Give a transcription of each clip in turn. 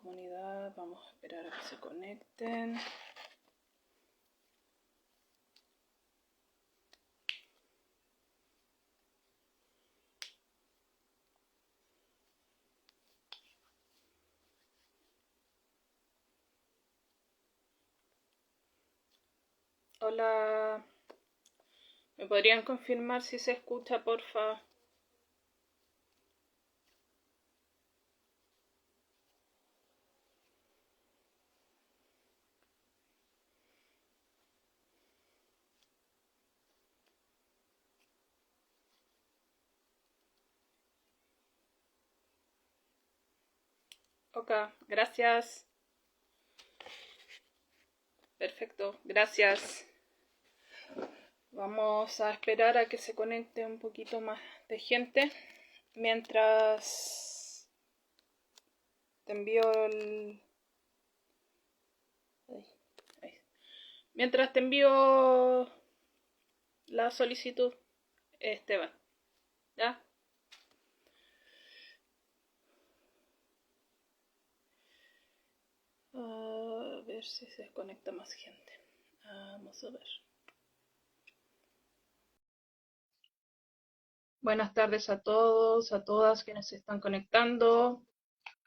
comunidad. Vamos a esperar a que se conecten. Hola, ¿me podrían confirmar si se escucha, porfa? Ok, gracias. Perfecto, gracias. Vamos a esperar a que se conecte un poquito más de gente. Mientras te envío Mientras te envío la solicitud, Esteban. ¿Ya? A ver si se desconecta más gente. Vamos a ver. Buenas tardes a todos, a todas quienes se están conectando.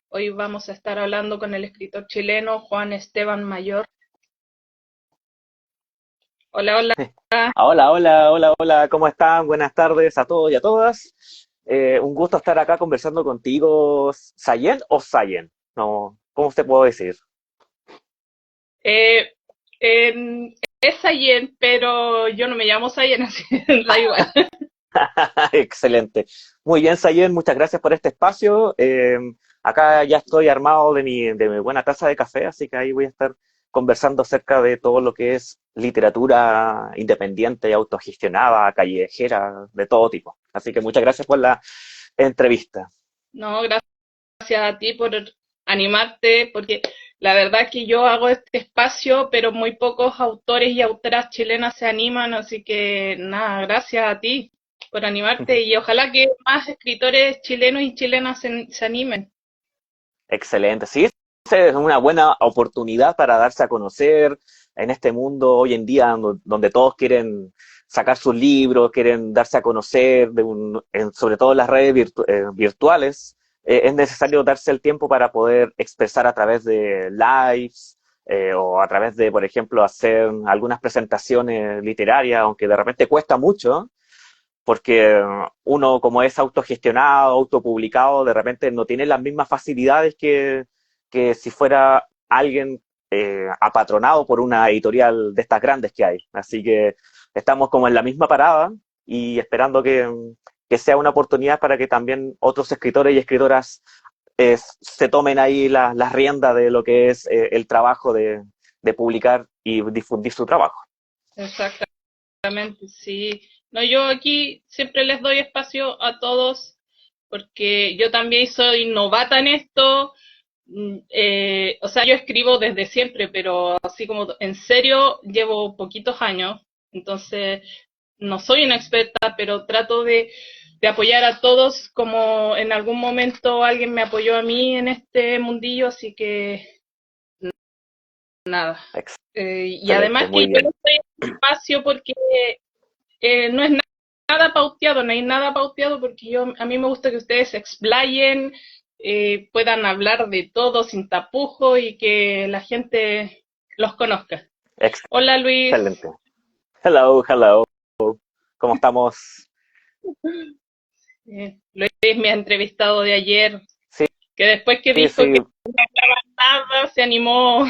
Hoy vamos a estar hablando con el escritor chileno Juan Esteban Mayor. Hola, hola. Hola, hola, hola, hola, ¿cómo están? Buenas tardes a todos y a todas. Un gusto estar acá conversando contigo, ¿Sayen o Sayen? No, ¿cómo te puedo decir? Eh, es Sayen, pero yo no me llamo Sayen, así da igual. Excelente. Muy bien, Sayen, muchas gracias por este espacio. Acá ya estoy armado de mi buena taza de café, así que ahí voy a estar conversando acerca de todo lo que es literatura independiente, autogestionada, callejera, de todo tipo. Así que muchas gracias por la entrevista. No, gracias a ti por animarte, porque la verdad que yo hago este espacio, pero muy pocos autores y autoras chilenas se animan, así que nada, gracias a ti por animarte y ojalá que más escritores chilenos y chilenas se animen. Excelente, sí, esa es una buena oportunidad para darse a conocer en este mundo hoy en día donde todos quieren sacar sus libros, quieren darse a conocer, sobre todo en las redes virtuales. Es necesario darse el tiempo para poder expresar a través de lives o a través de, por ejemplo, hacer algunas presentaciones literarias, aunque de repente cuesta mucho, porque uno como es autogestionado, autopublicado, de repente no tiene las mismas facilidades que si fuera alguien apatronado por una editorial de estas grandes que hay. Así que estamos como en la misma parada y esperando que sea una oportunidad para que también otros escritores y escritoras se tomen ahí las riendas de lo que es el trabajo de publicar y difundir su trabajo. Exactamente, sí. No, yo aquí siempre les doy espacio a todos porque yo también soy novata en esto. O sea, yo escribo desde siempre, pero así como en serio llevo poquitos años, entonces no soy una experta, pero trato de apoyar a todos como en algún momento alguien me apoyó a mí en este mundillo, así que nada. Y Excelente, además que muy yo no bien. estoy en el espacio porque no es nada pauteado, no hay nada pauteado porque a mí me gusta que ustedes se explayen, puedan hablar de todo sin tapujo y que la gente los conozca. Hola Luis. Excelente. Hello, hello. ¿Cómo estamos? Luis me ha entrevistado de ayer, Sí, que después que sí, dijo que sí, no hablaba nada, se animó.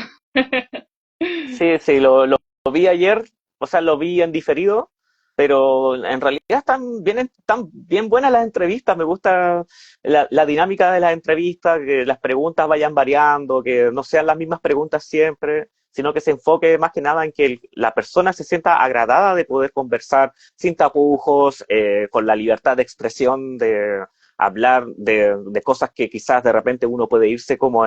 sí, sí, lo vi ayer, o sea, lo vi en diferido, pero en realidad están bien buenas las entrevistas. Me gusta la dinámica de las entrevistas, que las preguntas vayan variando, que no sean las mismas preguntas siempre, sino que se enfoque más que nada en que la persona se sienta agradada de poder conversar sin tapujos, con la libertad de expresión, de hablar de cosas que quizás de repente uno puede irse como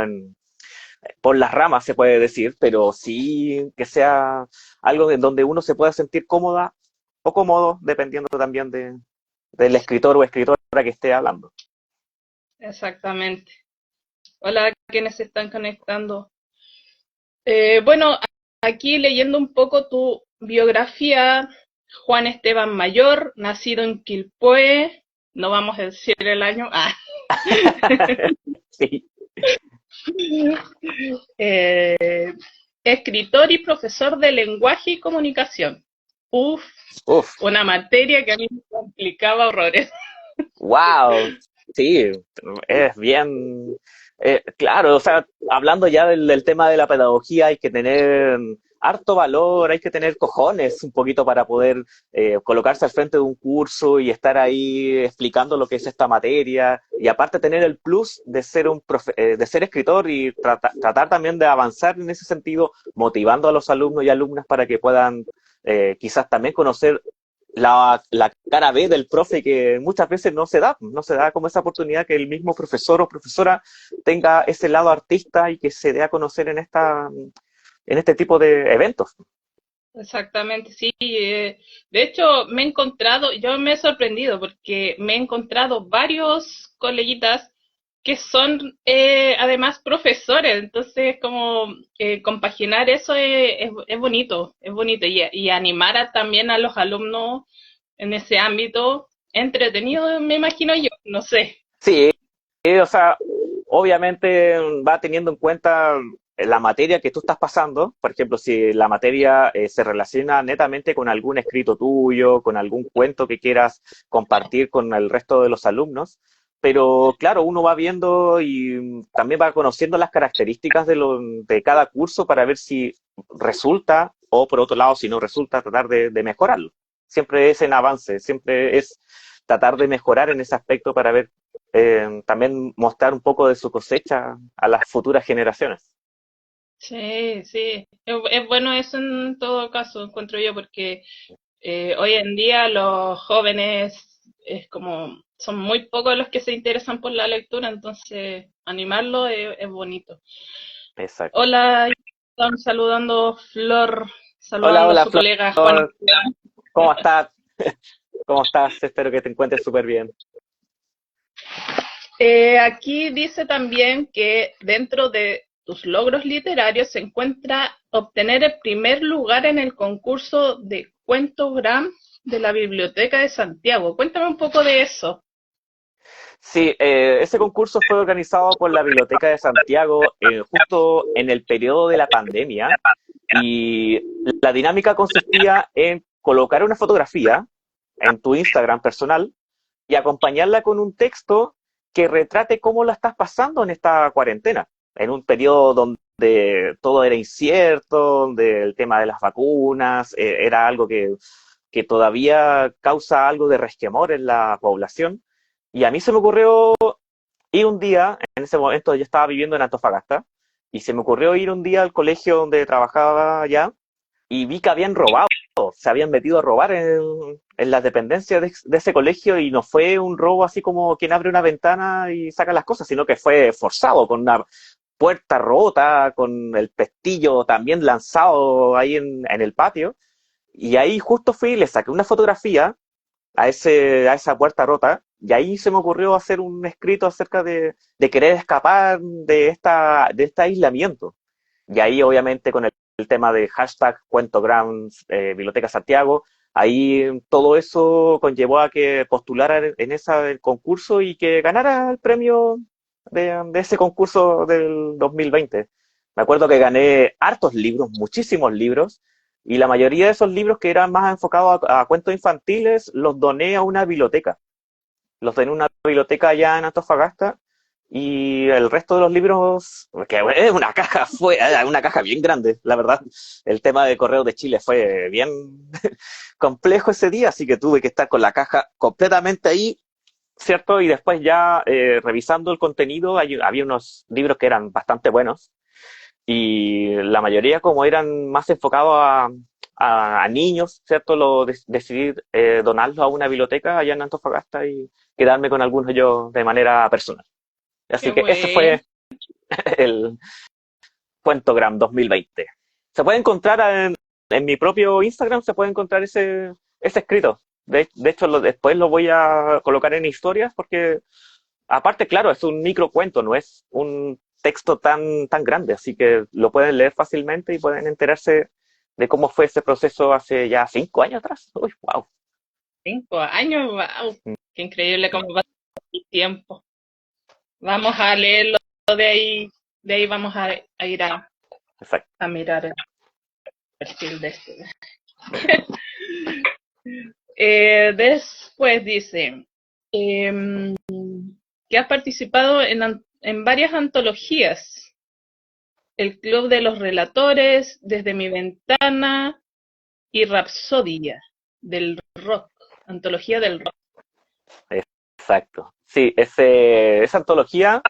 por las ramas, se puede decir, pero sí que sea algo en donde uno se pueda sentir cómoda o cómodo, dependiendo también del escritor o escritora que esté hablando. Exactamente. Hola, quienes se están conectando. Bueno, aquí leyendo un poco tu biografía, Juan Esteban Mayor, nacido en Quilpué, no vamos a decir el año, Sí, eh, escritor y profesor de lenguaje y comunicación. Uf, uf, una materia que a mí me complicaba horrores. wow, sí, es bien, claro, o sea, hablando ya del tema de la pedagogía, hay que tener harto valor, hay que tener cojones un poquito para poder colocarse al frente de un curso y estar ahí explicando lo que es esta materia, y aparte tener el plus de ser de ser escritor y tratar también de avanzar en ese sentido, motivando a los alumnos y alumnas para que puedan quizás también conocer la cara B del profe, que muchas veces no se da como esa oportunidad que el mismo profesor o profesora tenga ese lado artista y que se dé a conocer en este tipo de eventos. Exactamente, sí. De hecho, yo me he sorprendido porque me he encontrado varios coleguitas que son además profesores, entonces como compaginar eso es bonito y animar también a los alumnos en ese ámbito, entretenido, me imagino yo, no sé. Sí, o sea, obviamente va teniendo en cuenta la materia que tú estás pasando. Por ejemplo, si la materia se relaciona netamente con algún escrito tuyo, con algún cuento que quieras compartir con el resto de los alumnos. Pero claro, uno va viendo y también va conociendo las características de cada curso para ver si resulta o por otro lado, si no resulta, tratar de mejorarlo. Siempre es en avance, siempre es tratar de mejorar en ese aspecto para ver también mostrar un poco de su cosecha a las futuras generaciones. Sí, sí, es bueno eso en todo caso, encuentro yo, porque hoy en día los jóvenes es como son muy pocos los que se interesan por la lectura, entonces animarlo es bonito. Exacto. Hola, están saludando Flor, Hola, saludando a hola, su colega Juan. Flor. ¿Cómo estás? ¿Cómo estás? Espero que te encuentres súper bien. Aquí dice también que dentro de tus logros literarios se encuentra obtener el primer lugar en el concurso de cuento Gram de la Biblioteca de Santiago. Cuéntame un poco de eso. Sí, ese concurso fue organizado por la Biblioteca de Santiago justo en el periodo de la pandemia, y la dinámica consistía en colocar una fotografía en tu Instagram personal y acompañarla con un texto que retrate cómo la estás pasando en esta cuarentena, en un periodo donde todo era incierto, donde el tema de las vacunas era algo que todavía causa algo de resquemor en la población. Y a mí se me ocurrió ir un día, en ese momento yo estaba viviendo en Antofagasta, y se me ocurrió ir un día al colegio donde trabajaba allá, y vi que habían robado, se habían metido a robar en las dependencias de ese colegio, y no fue un robo así como quien abre una ventana y saca las cosas, sino que fue forzado, con una puerta rota, con el pestillo también lanzado ahí en el patio. Y ahí justo fui y le saqué una fotografía a esa puerta rota, y ahí se me ocurrió hacer un escrito acerca de querer escapar de este aislamiento. Y ahí obviamente con el tema de hashtag Cuentogram Biblioteca Santiago, ahí todo eso conllevó a que postulara en ese concurso y que ganara el premio de ese concurso del 2020. Me acuerdo que gané hartos libros, muchísimos libros, y la mayoría de esos libros que eran más enfocados a cuentos infantiles los doné a una biblioteca. Los doné a una biblioteca allá en Antofagasta, y el resto de los libros, que es una caja, fue una caja bien grande, la verdad. El tema de Correos de Chile fue bien complejo ese día, así que tuve que estar con la caja completamente ahí, ¿cierto? Y después ya revisando el contenido, había unos libros que eran bastante buenos, y la mayoría como eran más enfocados a niños, ¿cierto? Decidí donarlos a una biblioteca allá en Antofagasta y quedarme con algunos yo de manera personal. Qué Así que ese bueno. fue el Cuentogram 2020. Se puede encontrar en mi propio Instagram, se puede encontrar ese escrito. De hecho, después lo voy a colocar en historias porque, aparte, claro, es un microcuento, no es un texto tan grande, así que lo pueden leer fácilmente y pueden enterarse de cómo fue ese proceso hace ya 5 años atrás. Uy, wow. 5 años, wow, qué increíble cómo pasa el tiempo. Vamos a leerlo de ahí vamos a ir Exacto. a mirar el perfil de este. Después dice que has participado en varias antologías. El Club de los Relatores, Desde mi ventana y Rapsodia del rock, antología del rock. Exacto. Sí, esa antología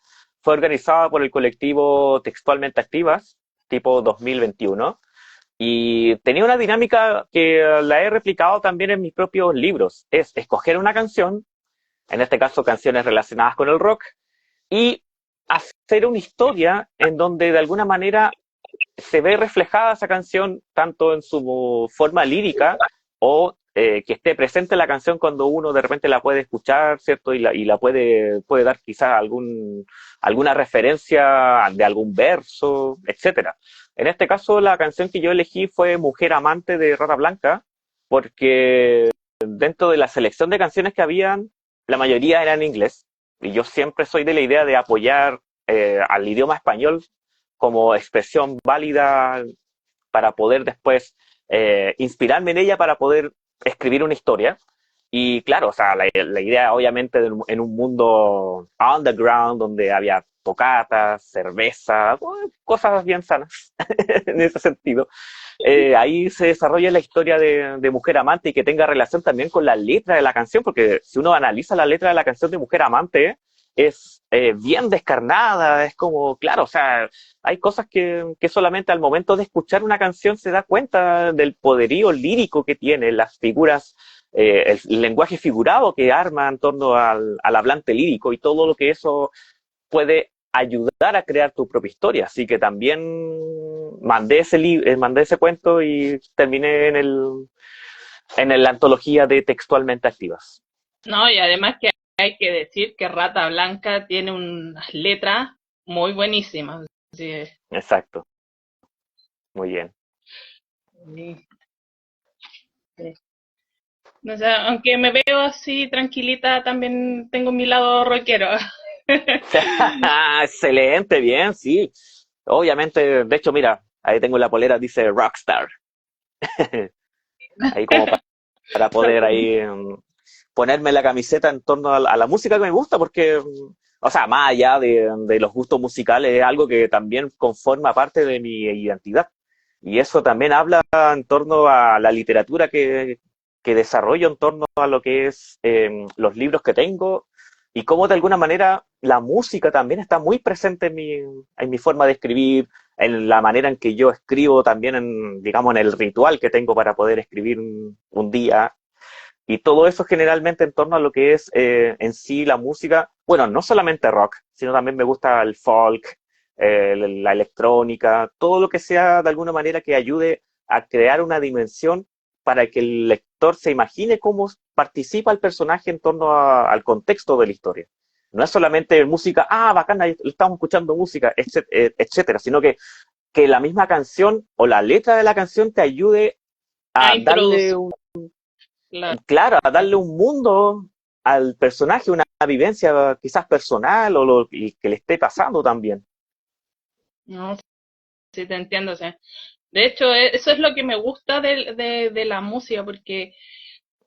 fue organizada por el colectivo Textualmente Activas, tipo 2021, y tenía una dinámica que la he replicado también en mis propios libros. Es escoger una canción, en este caso canciones relacionadas con el rock, y hacer una historia en donde de alguna manera se ve reflejada esa canción tanto en su forma lírica o que esté presente la canción cuando uno de repente la puede escuchar, ¿cierto? Y la puede dar quizás alguna referencia de algún verso, etcétera. En este caso, la canción que yo elegí fue Mujer Amante de Rata Blanca, porque dentro de la selección de canciones que habían, la mayoría eran en inglés. Y yo siempre soy de la idea de apoyar al idioma español como expresión válida para poder después inspirarme en ella para poder escribir una historia. Y claro, o sea, la idea obviamente en un mundo underground donde había tocatas, cerveza, cosas bien sanas en ese sentido. Ahí se desarrolla la historia de Mujer Amante y que tenga relación también con la letra de la canción, porque si uno analiza la letra de la canción de Mujer Amante, es bien descarnada, es como, claro, o sea, hay cosas que solamente al momento de escuchar una canción se da cuenta del poderío lírico que tiene, las figuras, el lenguaje figurado que arma en torno al hablante lírico y todo lo que eso puede ayudar a crear tu propia historia. Así que también mandé ese cuento y terminé en la antología de Textualmente Activas. No, y además que hay que decir que Rata Blanca tiene unas letras muy buenísimas. Sí, Exacto. Muy bien. sí, sí. O sea, aunque me veo así tranquilita, también tengo mi lado rockero. Excelente, bien, sí. Obviamente, de hecho, mira, ahí tengo la polera, dice Rockstar. Ahí como para poder ahí ponerme la camiseta en torno a la música que me gusta, porque, o sea, más allá de los gustos musicales, es algo que también conforma parte de mi identidad. Y eso también habla en torno a la literatura que desarrollo en torno a lo que es los libros que tengo y cómo de alguna manera la música también está muy presente en mi forma de escribir, en la manera en que yo escribo también, digamos, en el ritual que tengo para poder escribir un día. Y todo eso generalmente en torno a lo que es en sí la música, bueno, no solamente rock, sino también me gusta el folk, la electrónica, todo lo que sea de alguna manera que ayude a crear una dimensión para que el lector se imagine cómo participa el personaje en torno al contexto de la historia. No es solamente música, bacana, estamos escuchando música, etcétera, sino que la misma canción o la letra de la canción te ayude A a darle introducir. Claro. claro, a darle un mundo al personaje, una vivencia quizás personal o y que le esté pasando también. No, sí te entiendo. O sea, de hecho, eso es lo que me gusta de la música,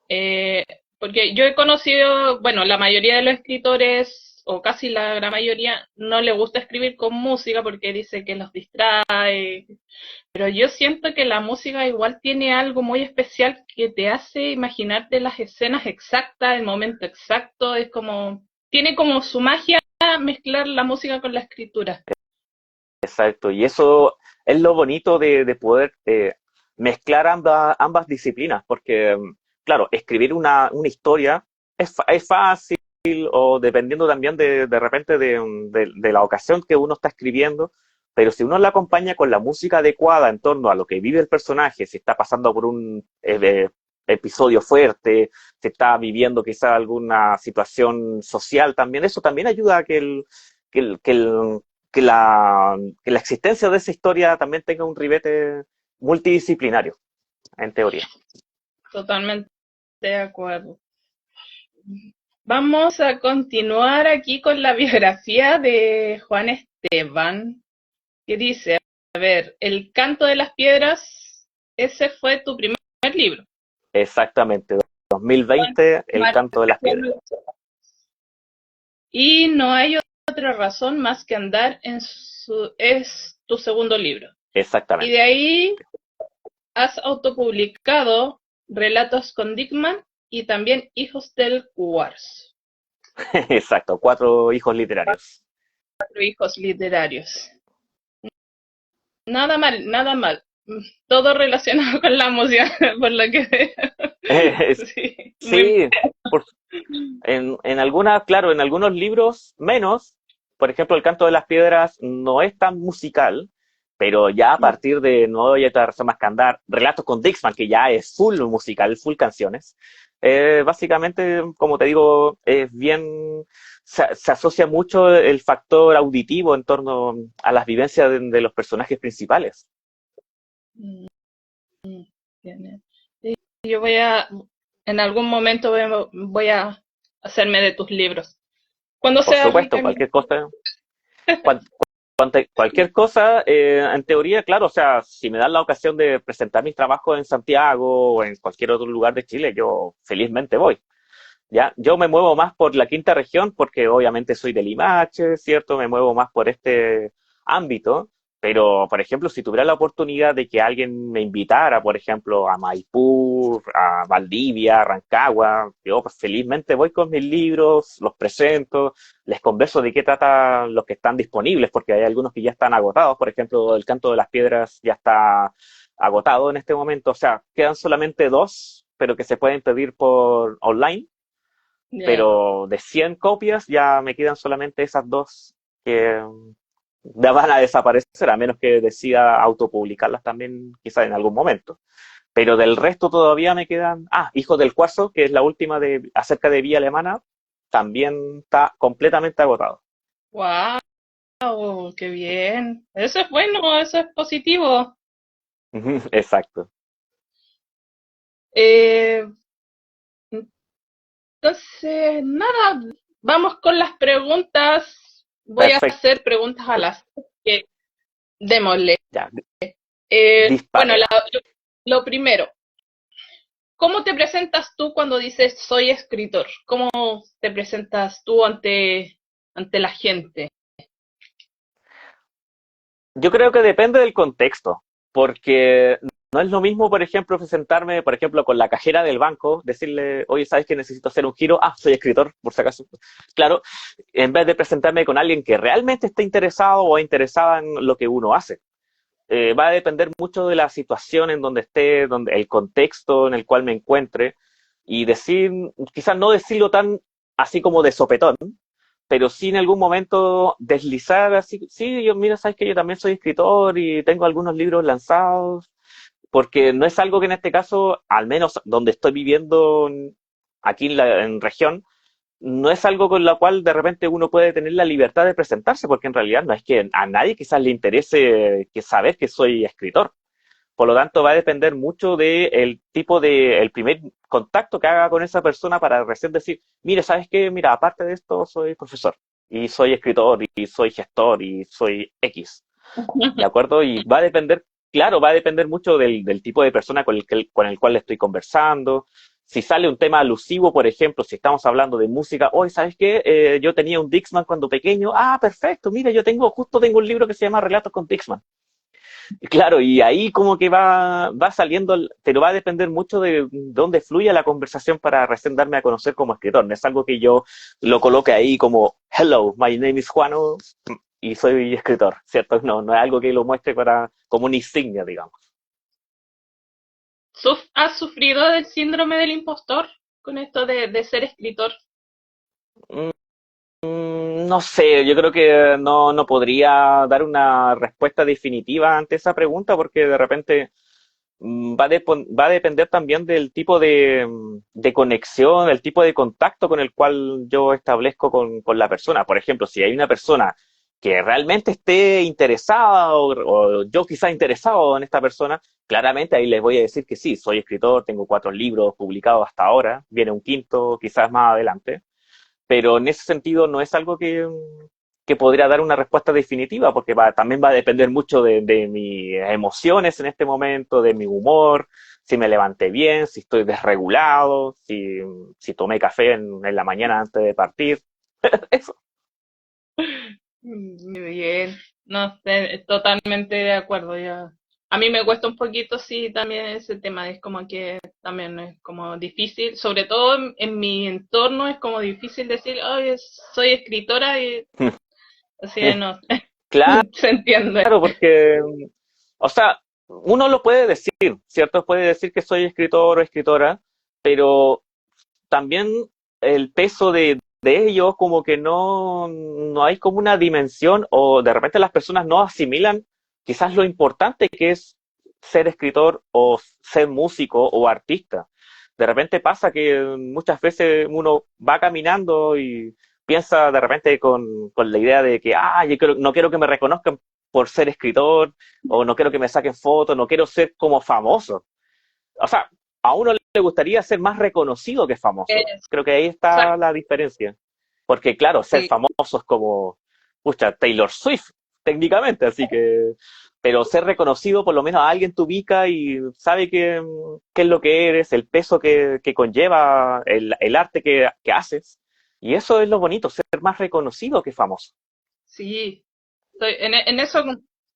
eh, porque yo he conocido, bueno, la mayoría de los escritores, o casi la gran mayoría, no le gusta escribir con música porque dice que los distrae. Pero yo siento que la música igual tiene algo muy especial que te hace imaginarte las escenas exactas, el momento exacto, es como, tiene como su magia mezclar la música con la escritura. Exacto, y eso es lo bonito de poder mezclar ambas disciplinas, porque, claro, escribir una historia es fácil o dependiendo también de repente de la ocasión que uno está escribiendo, pero si uno la acompaña con la música adecuada en torno a lo que vive el personaje, si está pasando por un episodio fuerte, si está viviendo quizá alguna situación social también, eso también ayuda a que que la existencia de esa historia también tenga un ribete multidisciplinario, en teoría. Totalmente de acuerdo. Vamos a continuar aquí con la biografía de Juan Esteban, que dice, a ver, El canto de las piedras, ese fue tu primer libro. Exactamente, 2020, El canto de las piedras. Y no hay otra razón más que andar es tu segundo libro. Y Exactamente. de ahí has autopublicado Relatos con Dickman y también Hijos del Cuarzo. Exacto, 4 hijos literarios. 4 hijos literarios. Nada mal, nada mal. Todo relacionado con la música, por lo que veo. Sí, sí, en algunas, claro, en algunos libros menos. Por ejemplo, El canto de las piedras no es tan musical, pero ya a partir de No hay otra razón más que andar, Relatos con Dixman, que ya es full musical, full canciones, básicamente, como te digo, es bien, se asocia mucho el factor auditivo en torno a las vivencias de los personajes principales. Yo en algún momento voy a hacerme de tus libros. Cuando Por sea rica supuesto, en... cualquier cosa, en teoría, claro, o sea, si me dan la ocasión de presentar mis trabajos en Santiago o en cualquier otro lugar de Chile, yo felizmente voy. ¿Ya? Yo me muevo más por la quinta región porque obviamente soy de Limache, ¿cierto? Me muevo más por este ámbito, pero por ejemplo, si tuviera la oportunidad de que alguien me invitara, por ejemplo, a Maipú, a Valdivia, a Rancagua, yo pues, felizmente voy con mis libros, los presento, les converso de qué trata los que están disponibles, porque hay algunos que ya están agotados, por ejemplo, El canto de las piedras ya está agotado en este momento, o sea, quedan solamente 2, pero que se pueden pedir por online, Yeah. pero de 100 copias ya me quedan solamente esas 2 que van a desaparecer, a menos que decida autopublicarlas también quizás en algún momento. Pero del resto todavía me quedan... Ah, Hijos del Cuarzo, que es la última acerca de Vía Alemana, también está completamente agotado. ¡Wow! ¡Qué bien! Eso es bueno, eso es positivo. Exacto. Eh, entonces, nada, vamos con las preguntas. Voy a Perfecto. hacer preguntas a las que démosle. Ya, Bueno, dispare. lo primero, ¿cómo te presentas tú cuando dices soy escritor? ¿Cómo te presentas tú ante la gente? Yo creo que depende del contexto, porque no es lo mismo, por ejemplo, presentarme, por ejemplo, con la cajera del banco, decirle, oye, ¿sabes que necesito hacer un giro? Ah, soy escritor, por si acaso. Claro, en vez de presentarme con alguien que realmente esté interesado o interesada en lo que uno hace. Va a depender mucho de la situación en donde esté, donde, el contexto en el cual me encuentre, y decir, quizás no decirlo tan así como de sopetón, pero sí en algún momento deslizar así, sí, yo, mira, sabes que yo también soy escritor y tengo algunos libros lanzados, porque no es algo que en este caso, al menos donde estoy viviendo aquí en región, no es algo con lo cual de repente uno puede tener la libertad de presentarse, porque en realidad no es que a nadie quizás le interese que saber que soy escritor. Por lo tanto, va a depender mucho del tipo de, el primer contacto que haga con esa persona para recién decir, mire, ¿sabes qué? Mira, aparte de esto, soy profesor, y soy escritor, y soy gestor, y soy X. ¿De acuerdo? Y va a depender, claro, va a depender mucho del tipo de persona con el cual le estoy conversando. Si sale un tema alusivo, por ejemplo, si estamos hablando de música, hoy, ¿sabes qué? Yo tenía un Dixman cuando pequeño. Ah, perfecto, mira, justo tengo un libro que se llama Relatos con Dixman. Claro, y ahí como que va saliendo, pero va a depender mucho de dónde fluya la conversación para recién darme a conocer como escritor. No es algo que yo lo coloque ahí como, hello, my name is Juano y soy escritor, ¿cierto? No, no es algo que lo muestre como una insignia, digamos. ¿Has sufrido del síndrome del impostor con esto de ser escritor? No sé, yo creo que no podría dar una respuesta definitiva ante esa pregunta porque de repente va a depender también del tipo de conexión, del tipo de contacto con el cual yo establezco con la persona. Por ejemplo, si hay una persona que realmente esté interesada o yo quizá interesado en esta persona, claramente ahí les voy a decir que sí, soy escritor, tengo 4 libros publicados hasta ahora, viene un quinto quizás más adelante, pero en ese sentido no es algo que podría dar una respuesta definitiva, porque también va a depender mucho de mis emociones en este momento, de mi humor, si me levanté bien, si estoy desregulado, si tomé café en la mañana antes de partir. Eso. Muy bien, no sé, totalmente de acuerdo. Ya. A mí me cuesta un poquito, sí, también ese tema, es como que también es como difícil, sobre todo en mi entorno es como difícil decir, oye, soy escritora y así no, Claro, se entiende. porque, o sea, uno lo puede decir, ¿cierto? Puede decir que soy escritor o escritora, pero también el peso de ello como que no hay como una dimensión o de repente las personas no asimilan quizás lo importante que es ser escritor o ser músico o artista. De repente pasa que muchas veces uno va caminando y piensa de repente con la idea de que, no quiero que me reconozcan por ser escritor o no quiero que me saquen fotos, no quiero ser como famoso. O sea, a uno le gustaría ser más reconocido que famoso. Creo que ahí está Exacto, la diferencia. Porque claro, ser sí, famoso es como, pucha, Taylor Swift, técnicamente, así que, pero ser reconocido, por lo menos alguien te ubica y sabe qué es lo que eres, el peso que conlleva el arte que haces. Y eso es lo bonito, ser más reconocido que famoso. sí, en eso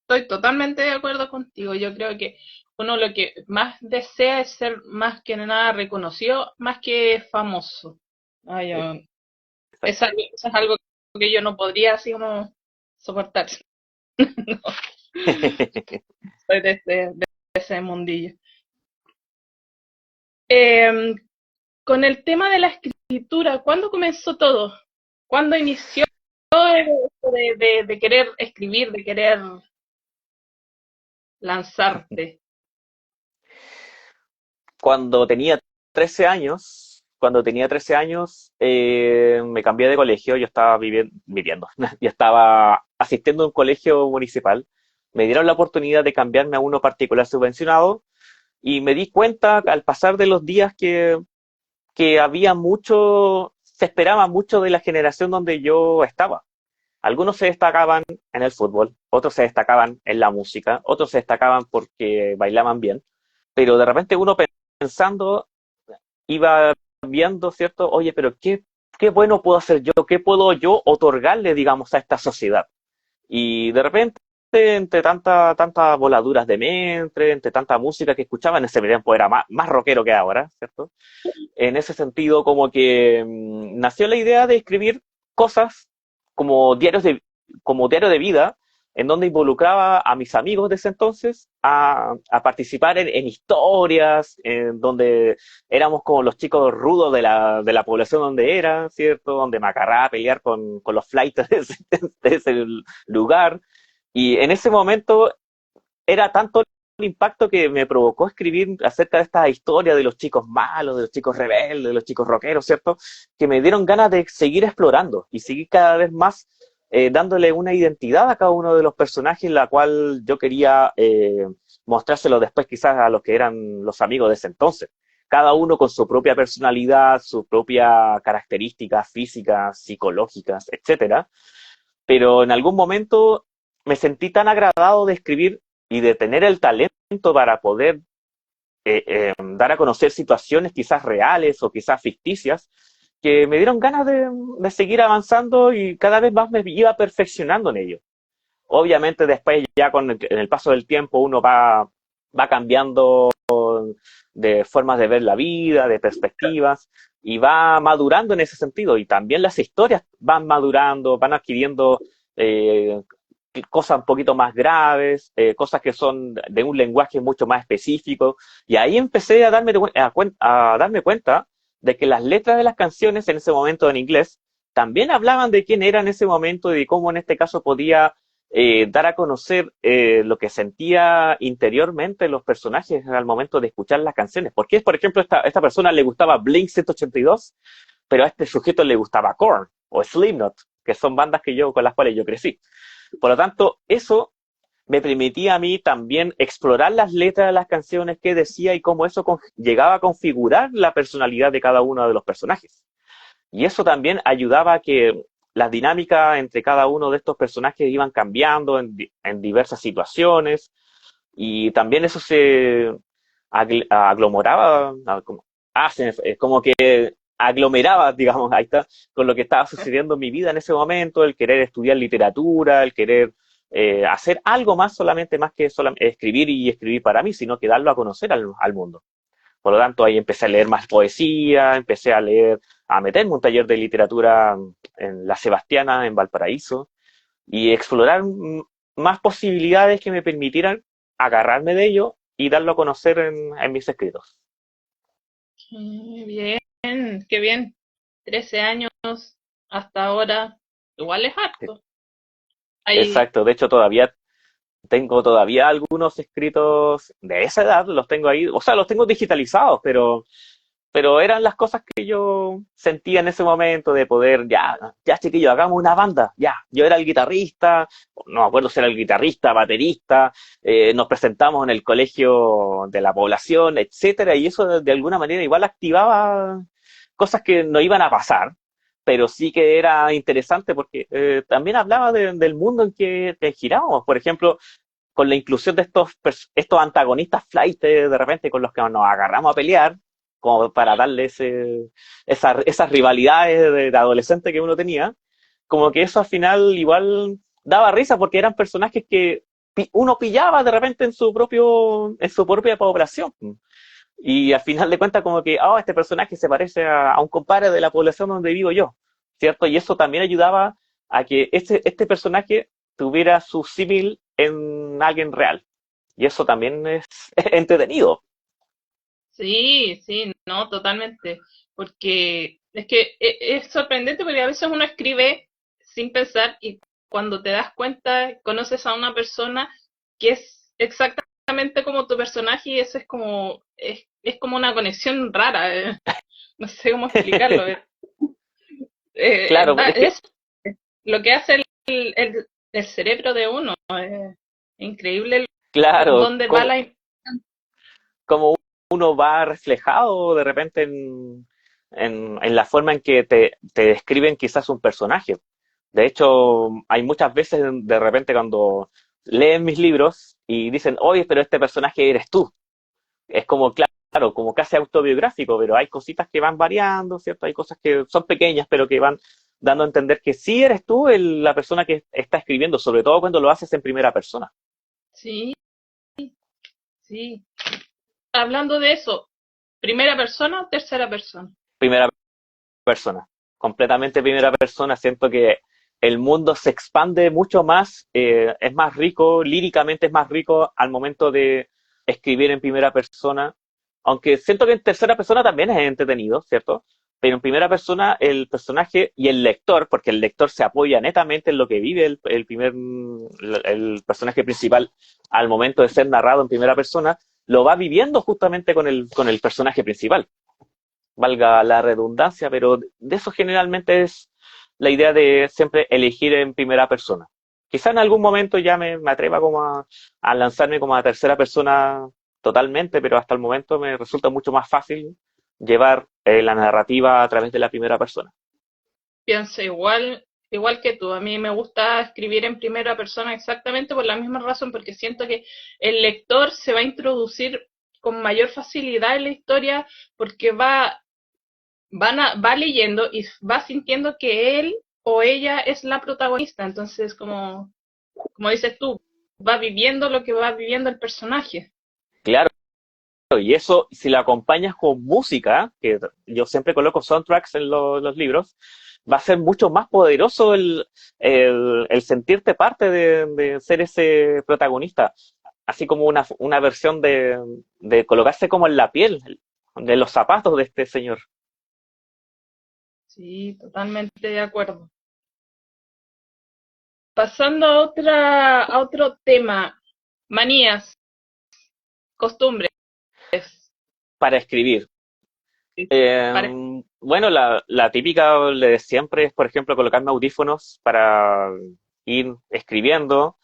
estoy totalmente de acuerdo contigo. Yo creo que uno lo que más desea es ser más que nada reconocido, más que famoso. Ay, eso es algo que yo no podría así como soportar. Soy de ese mundillo. Eh, con el tema de la escritura, ¿cuándo comenzó todo? ¿Cuándo inició esto de querer escribir, de querer lanzarte? Cuando tenía 13 años, me cambié de colegio, yo estaba viviendo, yo estaba asistiendo a un colegio municipal, me dieron la oportunidad de cambiarme a uno particular subvencionado y me di cuenta al pasar de los días que había mucho, se esperaba mucho de la generación donde yo estaba. Algunos se destacaban en el fútbol, otros se destacaban en la música, otros se destacaban porque bailaban bien, pero de repente uno pensando iba viendo, ¿cierto? Oye, pero qué bueno puedo hacer yo, qué puedo yo otorgarle, digamos, a esta sociedad. Y de repente, entre tantas voladuras de mente, entre tanta música que escuchaba, en ese tiempo era más rockero que ahora, ¿cierto? En ese sentido, como que nació la idea de escribir cosas como como diario de vida, en donde involucraba a mis amigos de ese entonces a participar en historias, en donde éramos como los chicos rudos de la población donde era, ¿cierto? Donde me agarraba a pelear con los flights de ese lugar. Y en ese momento era tanto el impacto que me provocó escribir acerca de esta historia de los chicos malos, de los chicos rebeldes, de los chicos rockeros, ¿cierto? Que me dieron ganas de seguir explorando y seguir cada vez más dándole una identidad a cada uno de los personajes, la cual yo quería mostrárselo después quizás a los que eran los amigos de ese entonces. Cada uno con su propia personalidad, su propia características físicas, psicológicas, etcétera. Pero en algún momento me sentí tan agradado de escribir y de tener el talento para poder dar a conocer situaciones quizás reales o quizás ficticias, que me dieron ganas de seguir avanzando y cada vez más me iba perfeccionando en ello. Obviamente después ya en el paso del tiempo uno va cambiando de formas de ver la vida, de perspectivas, y va madurando en ese sentido. Y también las historias van madurando, van adquiriendo eh, cosas un poquito más graves, cosas que son de un lenguaje mucho más específico. Y ahí empecé a darme cuenta de que las letras de las canciones en ese momento en inglés también hablaban de quién era en ese momento y de cómo en este caso podía dar a conocer lo que sentía interiormente los personajes al momento de escuchar las canciones. Porque, por ejemplo, esta persona le gustaba Blink 182, pero a este sujeto le gustaba Korn o Slipknot, que son bandas con las cuales yo crecí. Por lo tanto, eso me permitía a mí también explorar las letras de las canciones que decía y cómo eso llegaba a configurar la personalidad de cada uno de los personajes. Y eso también ayudaba a que las dinámicas entre cada uno de estos personajes iban cambiando en diversas situaciones y también eso se aglomeraba, como que aglomeraba, digamos, ahí está, con lo que estaba sucediendo en mi vida en ese momento, el querer estudiar literatura, el querer hacer algo más solamente más que escribir y escribir para mí, sino que darlo a conocer al mundo. Por lo tanto, ahí empecé a leer más poesía, empecé a leer, a meterme en un taller de literatura en La Sebastiana, en Valparaíso, y explorar más posibilidades que me permitieran agarrarme de ello y darlo a conocer en mis escritos. Bien, qué bien. 13 años hasta ahora, igual es harto. Hay, Exacto, de hecho tengo todavía algunos escritos de esa edad, los tengo ahí, o sea, los tengo digitalizados, pero eran las cosas que yo sentía en ese momento de poder, ya chiquillo, hagamos una banda, ya, yo era el guitarrista, no me acuerdo si era el guitarrista, baterista, nos presentamos en el colegio de la población, etcétera, y eso de alguna manera igual activaba cosas que no iban a pasar, pero sí que era interesante porque también hablaba del mundo en que girábamos, por ejemplo, con la inclusión de estos antagonistas flight de repente con los que nos agarramos a pelear, como para darle esas rivalidades de adolescente que uno tenía, como que eso al final igual daba risa porque eran personajes que uno pillaba de repente en su propia población. Y al final de cuentas como que, oh, este personaje se parece a un compadre de la población donde vivo yo, ¿cierto? Y eso también ayudaba a que este personaje tuviera su símil en alguien real. Y eso también es entretenido. sí, sí, no, totalmente. Porque es que es sorprendente porque a veces uno escribe sin pensar y cuando te das cuenta conoces a una persona que es exactamente como tu personaje y eso es como una conexión rara. No sé cómo explicarlo. Claro, es que, Es lo que hace el cerebro de uno. Increíble claro, dónde va la... como uno va reflejado de repente en la forma en que te describen quizás un personaje. De hecho, hay muchas veces de repente cuando leen mis libros y dicen, oye, pero este personaje eres tú. Es como, claro, como casi autobiográfico, pero hay cositas que van variando, ¿cierto? Hay cosas que son pequeñas, pero que van dando a entender que sí eres tú la persona que está escribiendo, sobre todo cuando lo haces en primera persona. Sí, sí. Hablando de eso, ¿primera persona o tercera persona? Primera persona, completamente primera persona. Siento que el mundo se expande mucho más, es más rico, líricamente es más rico al momento de escribir en primera persona, aunque siento que en tercera persona también es entretenido, ¿cierto? Pero en primera persona el personaje y el lector, porque el lector se apoya netamente en lo que vive el personaje principal al momento de ser narrado en primera persona, lo va viviendo justamente con el personaje principal, valga la redundancia, pero de eso generalmente es la idea de siempre elegir en primera persona. Quizá en algún momento ya me atreva como a lanzarme como a tercera persona totalmente, pero hasta el momento me resulta mucho más fácil llevar la narrativa a través de la primera persona. Pienso igual que tú. A mí me gusta escribir en primera persona exactamente por la misma razón, porque siento que el lector se va a introducir con mayor facilidad en la historia porque va leyendo y va sintiendo que él o ella es la protagonista. Entonces, como dices tú, va viviendo lo que va viviendo el personaje. Claro, y eso, si lo acompañas con música, que yo siempre coloco soundtracks en los libros, va a ser mucho más poderoso el sentirte parte de ser ese protagonista. Así como una versión de colocarse como en la piel de los zapatos de este señor. Sí, totalmente de acuerdo. Pasando a otro tema, manías, costumbres. Para escribir. Para- Bueno, la típica de siempre es, por ejemplo, colocarme audífonos para ir escribiendo,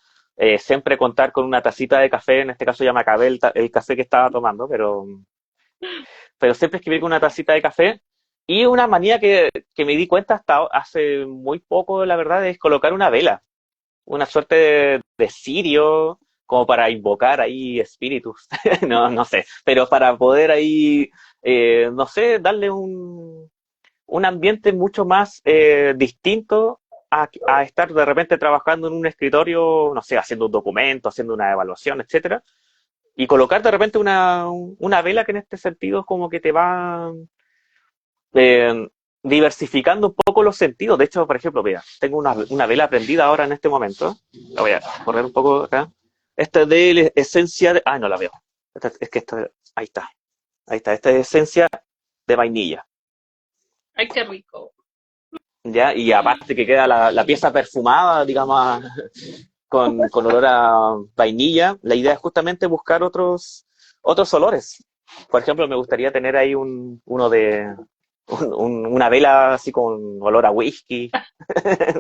siempre contar con una tacita de café, en este caso ya me acabé el café que estaba tomando, pero siempre escribir con una tacita de café. Y una manía que me di cuenta hasta hace muy poco, la verdad, es colocar una vela, una suerte de cirio, como para invocar ahí espíritus, no, no sé, pero para poder ahí, no sé, darle un ambiente mucho más distinto a estar de repente trabajando en un escritorio, no sé, haciendo un documento, haciendo una evaluación, etcétera, y colocar de repente una vela que en este sentido es como que te va eh, diversificando un poco los sentidos. De hecho, por ejemplo, mira, tengo una vela prendida ahora en este momento. La voy a correr un poco acá. Esta es de esencia de... Ah, no la veo. Es que esta... Ahí está. Ahí está. Esta es esencia de vainilla. Ay, qué rico. ¿Ya? Y aparte que queda la pieza perfumada, digamos, con olor a vainilla. La idea es justamente buscar otros olores. Por ejemplo, me gustaría tener ahí uno de una vela así con olor a whisky,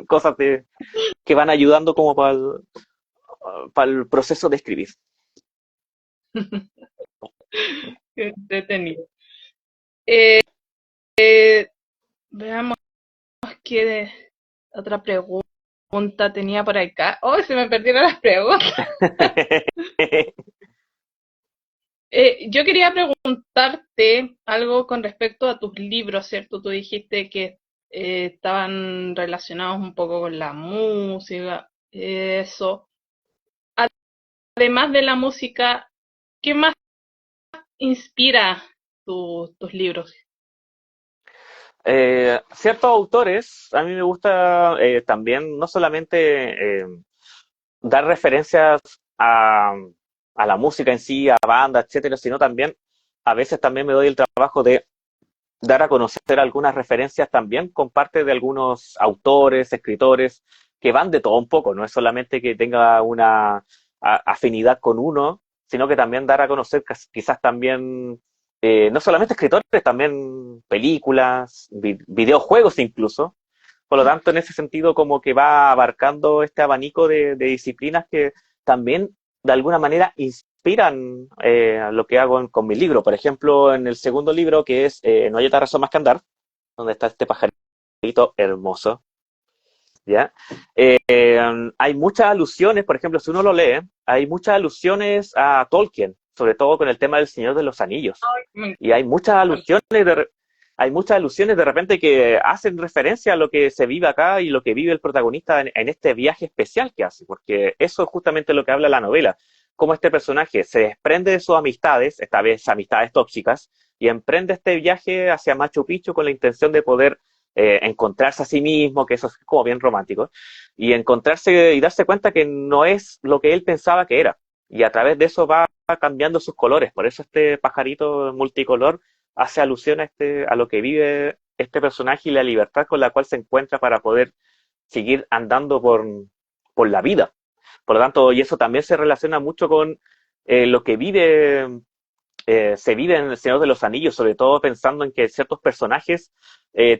cosas que van ayudando como para el proceso de escribir. Qué entretenido. Eh, eh, veamos qué otra pregunta tenía por acá. Oh, se me perdieron las preguntas. Yo quería preguntarte algo con respecto a tus libros, ¿cierto? Tú dijiste que estaban relacionados un poco con la música, eso. Además de la música, ¿qué más inspira tus libros? Ciertos autores, a mí me gusta también no solamente dar referencias a la música en sí, a bandas, etcétera, sino también a veces también me doy el trabajo de dar a conocer algunas referencias también con parte de algunos autores, escritores, que van de todo un poco, no es solamente que tenga una afinidad con uno, sino que también dar a conocer quizás también, no solamente escritores, también películas, videojuegos incluso. Por lo tanto, en ese sentido, como que va abarcando este abanico de disciplinas que también de alguna manera inspiran lo que hago con mi libro. Por ejemplo, en el segundo libro, que es No hay otra razón más que andar, donde está este pajarito hermoso, ¿ya? Hay muchas alusiones, por ejemplo, si uno lo lee, hay muchas alusiones a Tolkien, sobre todo con el tema del Señor de los Anillos. Me Y hay muchas alusiones de repente que hacen referencia a lo que se vive acá y lo que vive el protagonista en este viaje especial que hace, porque eso es justamente lo que habla la novela, cómo este personaje se desprende de sus amistades, esta vez amistades tóxicas, y emprende este viaje hacia Machu Picchu con la intención de poder encontrarse a sí mismo, que eso es como bien romántico, y encontrarse y darse cuenta que no es lo que él pensaba que era. Y a través de eso va cambiando sus colores. Por eso este pajarito multicolor hace alusión a lo que vive este personaje y la libertad con la cual se encuentra para poder seguir andando por la vida. Por lo tanto, y eso también se relaciona mucho con lo que se vive en El Señor de los Anillos, sobre todo pensando en que ciertos personajes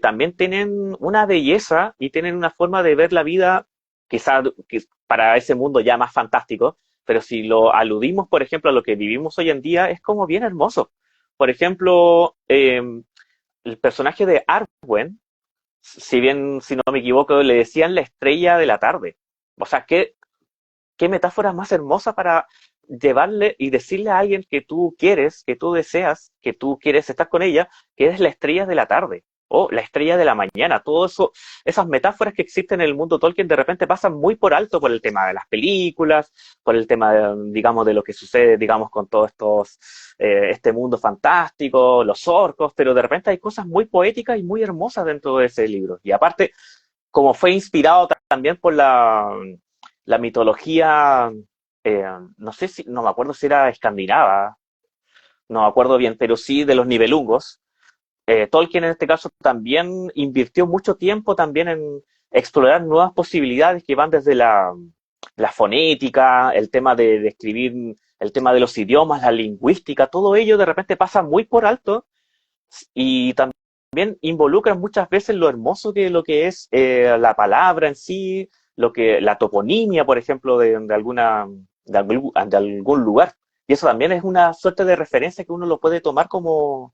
también tienen una belleza y tienen una forma de ver la vida, quizás para ese mundo ya más fantástico, pero si lo aludimos, por ejemplo, a lo que vivimos hoy en día, es como bien hermoso. Por ejemplo, el personaje de Arwen, si bien, si no me equivoco, le decían la estrella de la tarde. O sea, qué metáfora más hermosa para llevarle y decirle a alguien que tú quieres, que tú deseas, que tú quieres estar con ella, que eres la estrella de la tarde o la estrella de la mañana. Todo eso, esas metáforas que existen en el mundo Tolkien de repente pasan muy por alto por el tema de las películas, por el tema, digamos, de lo que sucede, digamos, con todos este mundo fantástico, los orcos, pero de repente hay cosas muy poéticas y muy hermosas dentro de ese libro. Y aparte, como fue inspirado también por la mitología, no sé si, no me acuerdo si era escandinava, no me acuerdo bien, pero sí de los Nibelungos. Tolkien en este caso también invirtió mucho tiempo también en explorar nuevas posibilidades que van desde la fonética, el tema de escribir, el tema de los idiomas, la lingüística, todo ello de repente pasa muy por alto y también involucra muchas veces lo hermoso que lo que es la palabra en sí, la toponimia, por ejemplo, de algún lugar. Y eso también es una suerte de referencia que uno lo puede tomar como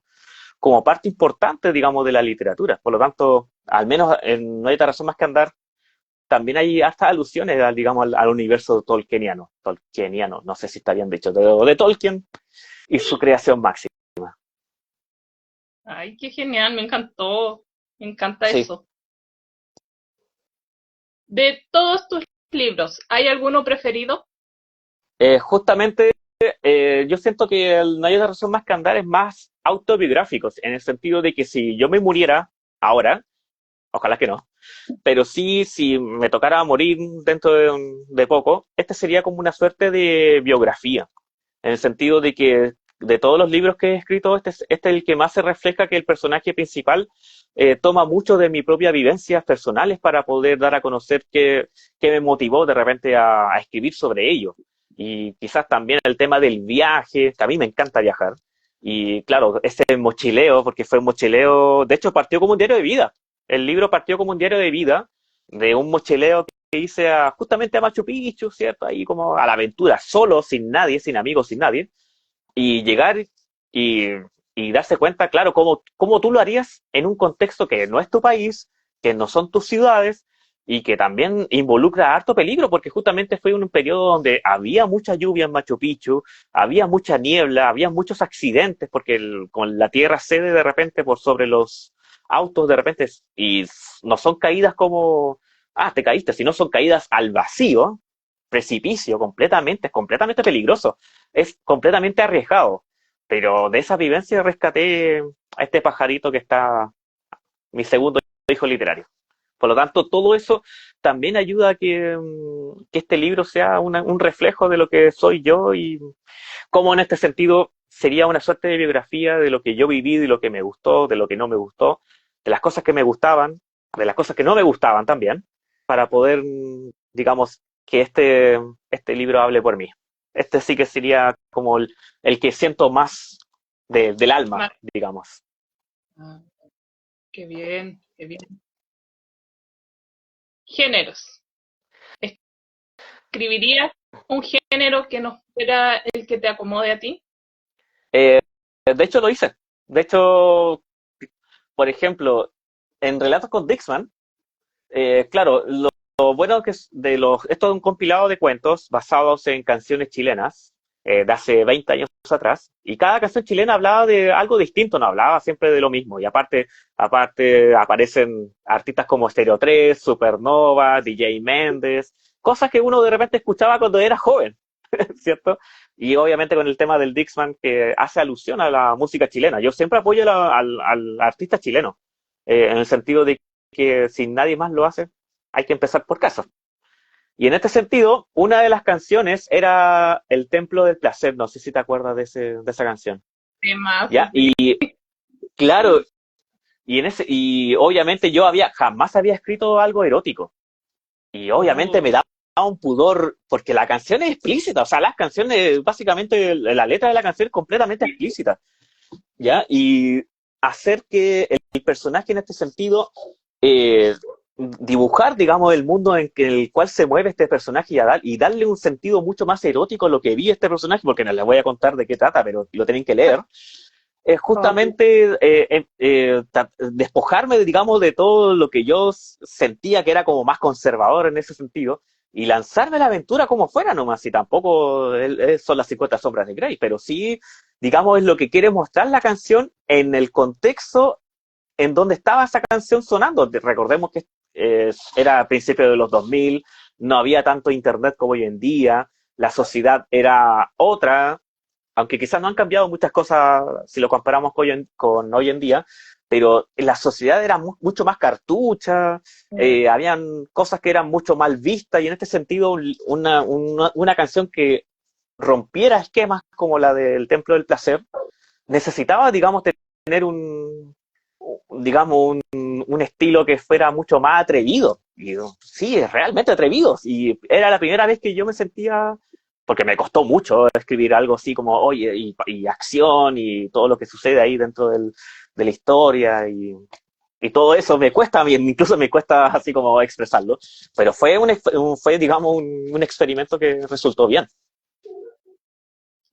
parte importante, digamos, de la literatura. Por lo tanto, al menos en No hay otra razón más que andar, también hay hasta alusiones, digamos, al universo tolkieniano, no sé si está bien dicho, de Tolkien y su creación máxima. Ay, qué genial, me encantó. Me encanta Sí, eso. De todos tus libros, ¿hay alguno preferido? justamente yo siento que el No hay otra razón más que andar es más autobiográfico, en el sentido de que si yo me muriera ahora, ojalá que no, pero sí, si me tocara morir dentro de poco, este sería como una suerte de biografía, en el sentido de que de todos los libros que he escrito, este es el que más se refleja que el personaje principal toma mucho de mis propias vivencias personales para poder dar a conocer qué me motivó de repente a escribir sobre ello. Y quizás también el tema del viaje, que a mí me encanta viajar. Y claro, ese mochileo, porque fue un mochileo, de hecho partió como un diario de vida. El libro partió como un diario de vida de un mochileo que hice justamente a Machu Picchu, ¿cierto? Ahí como a la aventura, solo, sin nadie, sin amigos, sin nadie. Y llegar y, y darse cuenta, claro, cómo tú lo harías en un contexto que no es tu país, que no son tus ciudades y que también involucra harto peligro, porque justamente fue un periodo donde había mucha lluvia en Machu Picchu, había mucha niebla, había muchos accidentes, porque con la tierra cede de repente por sobre los autos de repente, y no son caídas como, te caíste, sino son caídas al vacío, precipicio, completamente, es completamente peligroso, es completamente arriesgado. Pero de esa vivencia rescaté a este pajarito que está, mi segundo hijo literario. Por lo tanto, todo eso también ayuda a que este libro sea un reflejo de lo que soy yo y cómo en este sentido sería una suerte de biografía de lo que yo viví, de lo que me gustó, de lo que no me gustó, de las cosas que me gustaban, de las cosas que no me gustaban también, para poder, digamos, que este libro hable por mí. Este sí que sería como el que siento más del alma, Mar- digamos. Ah, qué bien, qué bien. Géneros. ¿Escribirías un género que no fuera el que te acomode a ti? Eh, de hecho, lo hice. De hecho, por ejemplo, en Relatos con Dixman, claro, lo bueno que es esto es un compilado de cuentos basados en canciones chilenas de hace 20 años atrás, y cada canción chilena hablaba de algo distinto, no hablaba siempre de lo mismo, y aparte aparecen artistas como Stereo 3, Supernova, DJ Méndez, cosas que uno de repente escuchaba cuando era joven, ¿cierto? Y obviamente con el tema del Dixman que hace alusión a la música chilena. Yo siempre apoyo al artista chileno, en el sentido de que si nadie más lo hace, hay que empezar por casa. Y en este sentido, una de las canciones era El Templo del Placer, no sé si te acuerdas de esa canción. Temazo, ¿Ya? sí. Y claro, y obviamente jamás había escrito algo erótico. Y obviamente Oh, me daba un pudor, porque la canción es explícita, o sea, las canciones, básicamente la letra de la canción es completamente explícita, ¿ya? Y hacer que el personaje en este sentido eh, dibujar, digamos, el mundo el cual se mueve este personaje y darle un sentido mucho más erótico a lo que vi este personaje, porque no les voy a contar de qué trata, pero lo tienen que leer, es ok. justamente despojarme, digamos, de todo lo que yo sentía que era como más conservador en ese sentido y lanzarme a la aventura como fuera nomás, y tampoco son las 50 sombras de Grey, pero sí, digamos, es lo que quiere mostrar la canción en el contexto en donde estaba esa canción sonando. Recordemos que era a principios de los 2000, no había tanto internet como hoy en día, la sociedad era otra, aunque quizás no han cambiado muchas cosas si lo comparamos con hoy en día, pero la sociedad era mucho más cartucha, habían cosas que eran mucho mal vistas y en este sentido una canción que rompiera esquemas como la del Templo del Placer necesitaba, digamos, tener digamos, un estilo que fuera mucho más atrevido. Y sí, es realmente atrevido. Y era la primera vez que yo me sentía, porque me costó mucho escribir algo así como, oye, y acción y todo lo que sucede ahí dentro de la historia. Y todo eso me cuesta a mí, incluso me cuesta así como expresarlo, pero fue, fue digamos, un experimento que resultó bien.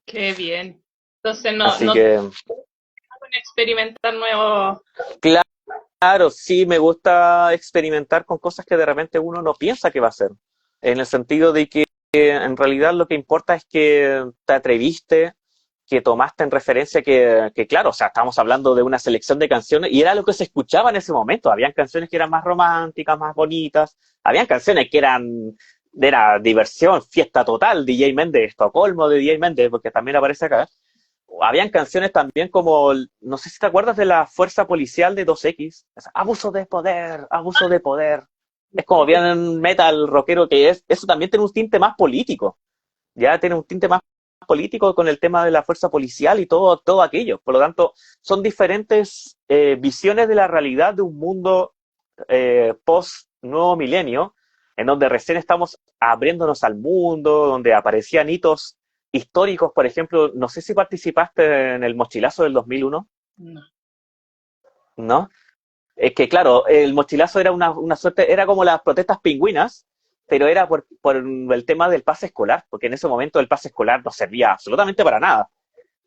Qué bien. Entonces Así no que, pueden experimentar nuevos. claro, sí me gusta experimentar con cosas que de repente uno no piensa que va a hacer, en el sentido de que en realidad lo que importa es que te atreviste, que tomaste en referencia que, claro, o sea, estamos hablando de una selección de canciones y era lo que se escuchaba en ese momento. Habían canciones que eran más románticas, más bonitas. Habían canciones que era diversión, fiesta total, DJ Méndez, Estocolmo de DJ Méndez, porque también aparece acá. Habían canciones también como, no sé si te acuerdas de la Fuerza Policial de 2X. Abuso de poder, abuso de poder. Es como bien metal rockero que es. Eso también tiene un tinte más político. Ya tiene un tinte más político con el tema de la fuerza policial y todo aquello. Por lo tanto, son diferentes visiones de la realidad de un mundo post nuevo milenio, en donde recién estamos abriéndonos al mundo, donde aparecían hitos históricos, por ejemplo, no sé si participaste en el mochilazo del 2001, No. ¿no? Es que, claro, el mochilazo era una suerte, era como las protestas pingüinas, pero era por el tema del pase escolar, porque en ese momento el pase escolar no servía absolutamente para nada.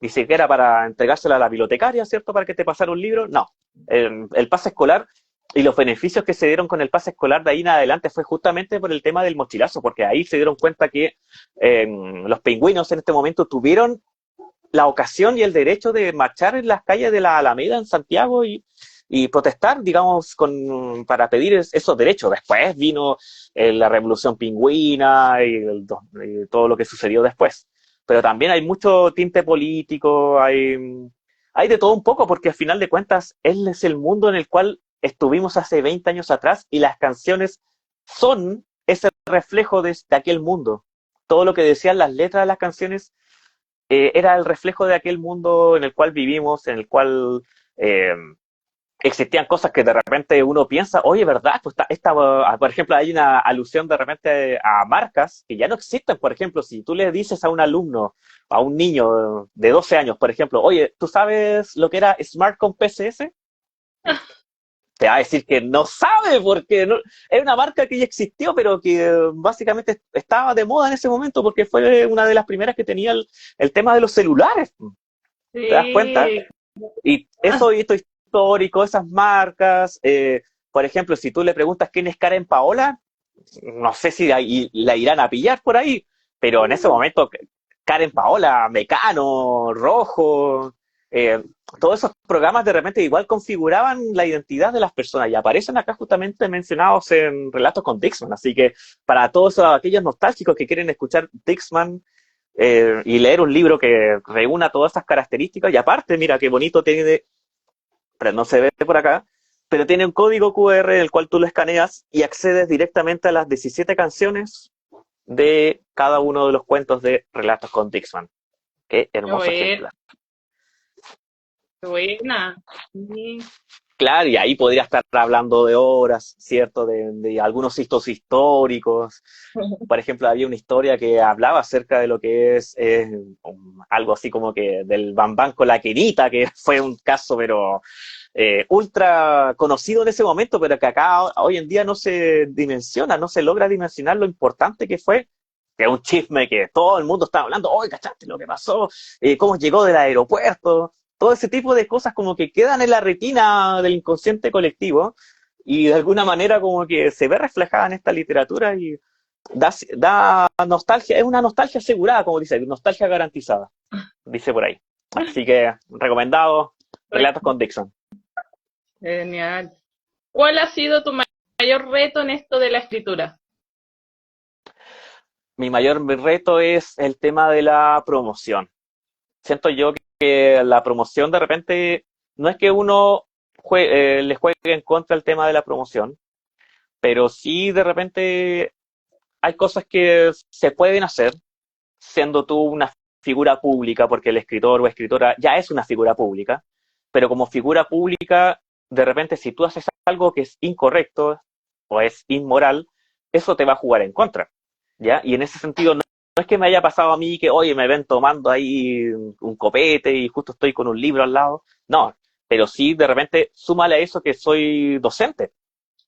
Ni siquiera para entregárselo a la bibliotecaria, ¿cierto? Para que te pasara un libro. No. El pase escolar y los beneficios que se dieron con el pase escolar de ahí en adelante fue justamente por el tema del mochilazo, porque ahí se dieron cuenta que los pingüinos en este momento tuvieron la ocasión y el derecho de marchar en las calles de la Alameda en Santiago y protestar, digamos, para pedir esos derechos. Después vino la Revolución Pingüina y todo lo que sucedió después. Pero también hay mucho tinte político, hay de todo un poco, porque al final de cuentas, él es el mundo en el cual estuvimos hace 20 años atrás y las canciones son ese reflejo de aquel mundo. Todo lo que decían las letras de las canciones era el reflejo de aquel mundo en el cual vivimos, en el cual eh, existían cosas que de repente uno piensa, oye, ¿verdad? Pues por ejemplo, hay una alusión de repente a marcas que ya no existen. Por ejemplo, si tú le dices a un alumno, a un niño de 12 años, por ejemplo, oye, ¿tú sabes lo que era Smart con PCS? Te va a decir que no sabe porque no, es una marca que ya existió, pero que básicamente estaba de moda en ese momento porque fue una de las primeras que tenía el tema de los celulares. ¿Te das cuenta? Sí. Y eso esto histórico, esas marcas, por ejemplo, si tú le preguntas quién es Karen Paola, no sé si la irán a pillar por ahí, pero en ese momento Karen Paola, Mecano, Rojo, eh, todos esos programas de repente igual configuraban la identidad de las personas y aparecen acá justamente mencionados en Relatos con Dixman, así que para todos aquellos nostálgicos que quieren escuchar Dixman, y leer un libro que reúna todas esas características. Y aparte, mira qué bonito tiene, pero no se ve por acá, pero tiene un código QR el cual tú lo escaneas y accedes directamente a las 17 canciones de cada uno de los cuentos de Relatos con Dixman. Qué Qué hermoso buena. ejemplar. Qué buena. Sí. Claro, y ahí podría estar hablando de horas, ¿cierto? De algunos hitos históricos. Por ejemplo, había una historia que hablaba acerca de lo que es algo así como que del Bambán con la Quenita, que fue un caso, pero ultra conocido en ese momento, pero que acá hoy en día no se dimensiona, no se logra dimensionar lo importante que fue, que es un chisme que todo el mundo estaba hablando, oye, ¿cachaste lo que pasó? ¿Cómo llegó del aeropuerto? Todo ese tipo de cosas como que quedan en la retina del inconsciente colectivo y de alguna manera como que se ve reflejada en esta literatura y da nostalgia, es una nostalgia asegurada, como dice, nostalgia garantizada, dice por ahí. Así que recomendado, Relatos con Dixon. Genial. ¿Cuál ha sido tu mayor reto en esto de la escritura? Mi mayor reto es el tema de la promoción. Siento yo que la promoción de repente no es que uno le juegue en contra el tema de la promoción, pero sí de repente hay cosas que se pueden hacer siendo tú una figura pública, porque el escritor o escritora ya es una figura pública, pero como figura pública, de repente si tú haces algo que es incorrecto o es inmoral, eso te va a jugar en contra, ¿ya? Y en ese sentido no es que me haya pasado a mí que, oye, me ven tomando ahí un copete y justo estoy con un libro al lado, no, pero sí de repente súmale a eso que soy docente.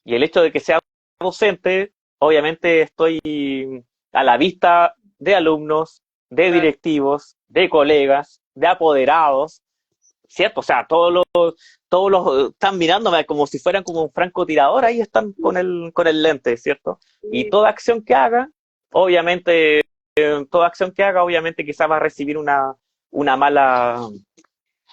Y el hecho de que sea docente, obviamente estoy a la vista de alumnos, de Claro. directivos, de colegas, de apoderados, ¿cierto? O sea, todos los están mirándome como si fueran como un francotirador, ahí están con el lente, ¿cierto? Y Sí. toda acción que haga, obviamente, toda acción que haga, obviamente quizás va a recibir una mala,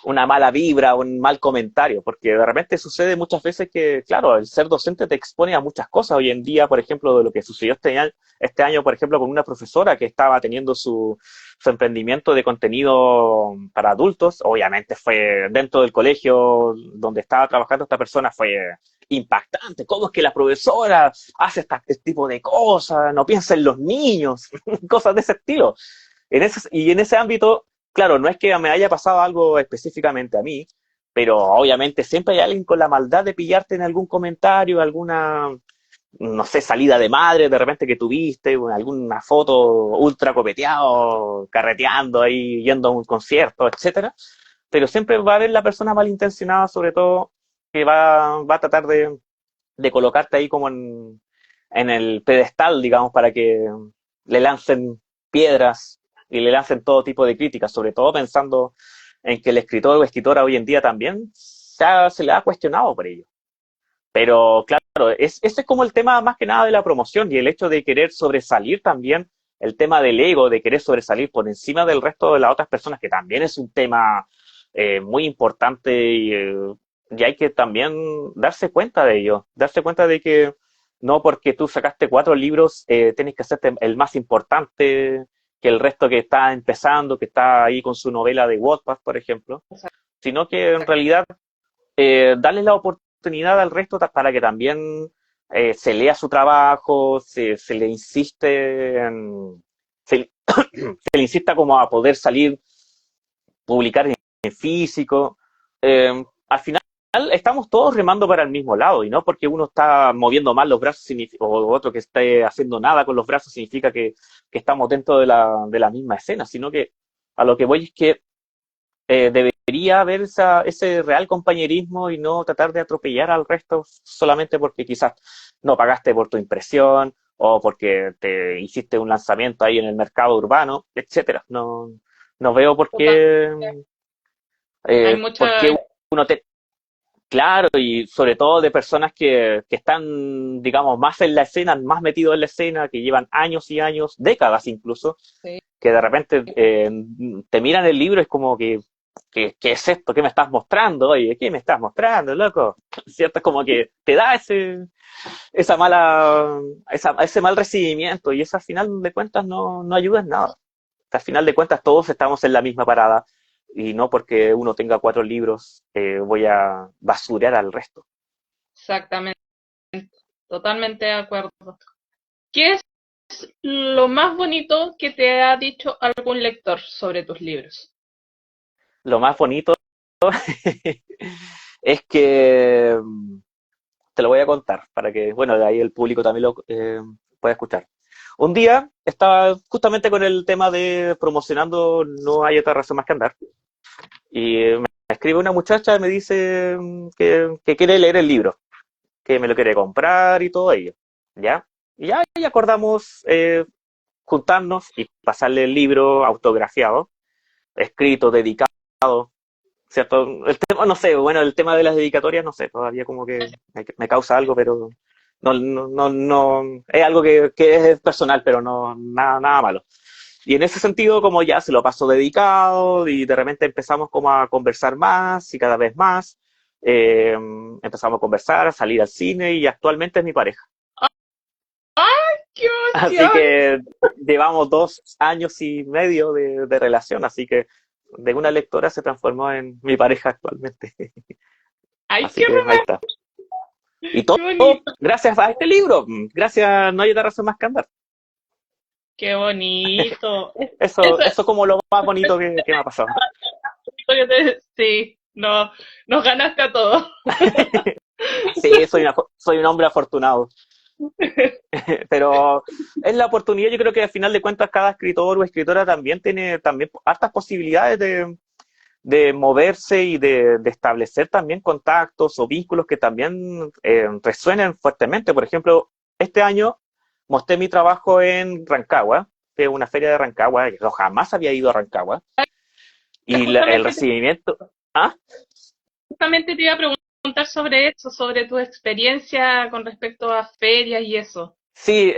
una mala vibra, un mal comentario, porque de repente sucede muchas veces que, claro, el ser docente te expone a muchas cosas. Hoy en día, por ejemplo, de lo que sucedió este año, por ejemplo, con una profesora que estaba teniendo su emprendimiento de contenido para adultos, obviamente fue dentro del colegio donde estaba trabajando esta persona, fue impactante. ¿Cómo es que la profesora hace este tipo de cosas? No piensa en los niños, cosas de ese estilo. Y en ese ámbito, claro, no es que me haya pasado algo específicamente a mí, pero obviamente siempre hay alguien con la maldad de pillarte en algún comentario, alguna, no sé, salida de madre de repente que tuviste, o alguna foto ultra copeteado, carreteando ahí, yendo a un concierto, etcétera. Pero siempre va a haber la persona malintencionada, sobre todo, que va a tratar de colocarte ahí como en el pedestal, digamos, para que le lancen piedras y le lancen todo tipo de críticas, sobre todo pensando en que el escritor o escritora hoy en día también se le ha cuestionado por ello. Pero claro, ese es como el tema más que nada de la promoción y el hecho de querer sobresalir también, el tema del ego, de querer sobresalir por encima del resto de las otras personas, que también es un tema muy importante y hay que también darse cuenta de ello, darse cuenta de que no porque tú sacaste 4 libros tienes que hacerte el más importante que el resto que está empezando, que está ahí con su novela de Wattpad, por ejemplo, sino que en Exacto. realidad darle la oportunidad al resto para que también se lea su trabajo, se le insiste se, se le insista como a poder salir, publicar en físico. Al final estamos todos remando para el mismo lado y no porque uno está moviendo mal los brazos o otro que esté haciendo nada con los brazos significa que estamos dentro de la misma escena, sino que a lo que voy es que debería haber ese real compañerismo y no tratar de atropellar al resto solamente porque quizás no pagaste por tu impresión o porque te hiciste un lanzamiento ahí en el mercado urbano, etcétera. No veo Totalmente. Hay por qué mucha, uno te... Claro, y sobre todo de personas que están, digamos, más en la escena, más metidos en la escena, que llevan años y años, décadas incluso, sí, que de repente te miran el libro, es como que, ¿qué es esto? ¿Qué me estás mostrando? Oye, ¿qué me estás mostrando, loco? ¿Cierto? Es como que te da esa ese mal recibimiento y eso al final de cuentas no ayuda en nada. Al final de cuentas todos estamos en la misma parada y no porque uno tenga 4 libros voy a basurear al resto. exactamente, totalmente de acuerdo. ¿Qué es lo más bonito que te ha dicho algún lector sobre tus libros? Lo más bonito es que te lo voy a contar para que, bueno, de ahí el público también lo pueda escuchar. Un día estaba justamente con el tema de promocionando No hay otra razón más que andar y me escribe una muchacha y me dice que quiere leer el libro, que me lo quiere comprar y todo ello, ¿ya? Y acordamos juntarnos y pasarle el libro autografiado, escrito, dedicado, ¿cierto? El tema, no sé, bueno, el tema de las dedicatorias, no sé, todavía como que me causa algo, pero no, es algo que es personal, pero no, nada malo. Y en ese sentido, como ya se lo paso dedicado y de repente empezamos como a conversar más y cada vez más, empezamos a conversar, a salir al cine y actualmente es mi pareja. ¡Qué Así emoción! que llevamos 2 años y medio de relación, así que de una lectora se transformó en mi pareja actualmente. ¡Ay, Así qué, que ahí está. Y todo qué bonito! gracias a este libro, gracias No hay otra razón más que andar. ¡Qué bonito! Eso, Eso, eso como lo más bonito que me ha pasado. sí, no, nos ganaste a todos. Sí, soy un hombre afortunado. Pero es la oportunidad, yo creo que al final de cuentas cada escritor o escritora también tiene también hartas posibilidades de moverse y de establecer también contactos o vínculos que también resuenen fuertemente. Por ejemplo, este año mostré mi trabajo en Rancagua, que es una feria de Rancagua, yo jamás había ido a Rancagua, y el Justamente, recibimiento... ¿Ah? justamente te iba a preguntar sobre eso, sobre tu experiencia con respecto a ferias y eso. Sí,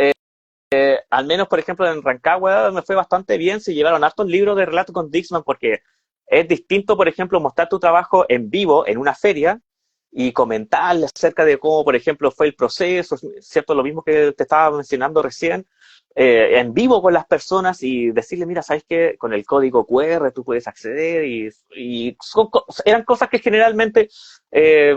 al menos, por ejemplo, en Rancagua me fue bastante bien, se llevaron hartos libros de relato con Dixman, porque es distinto, por ejemplo, mostrar tu trabajo en vivo en una feria y comentarle acerca de cómo, por ejemplo, fue el proceso, ¿cierto? Lo mismo que te estaba mencionando recién, en vivo con las personas y decirle, mira, ¿sabes qué? Con el código QR tú puedes acceder y eran cosas que generalmente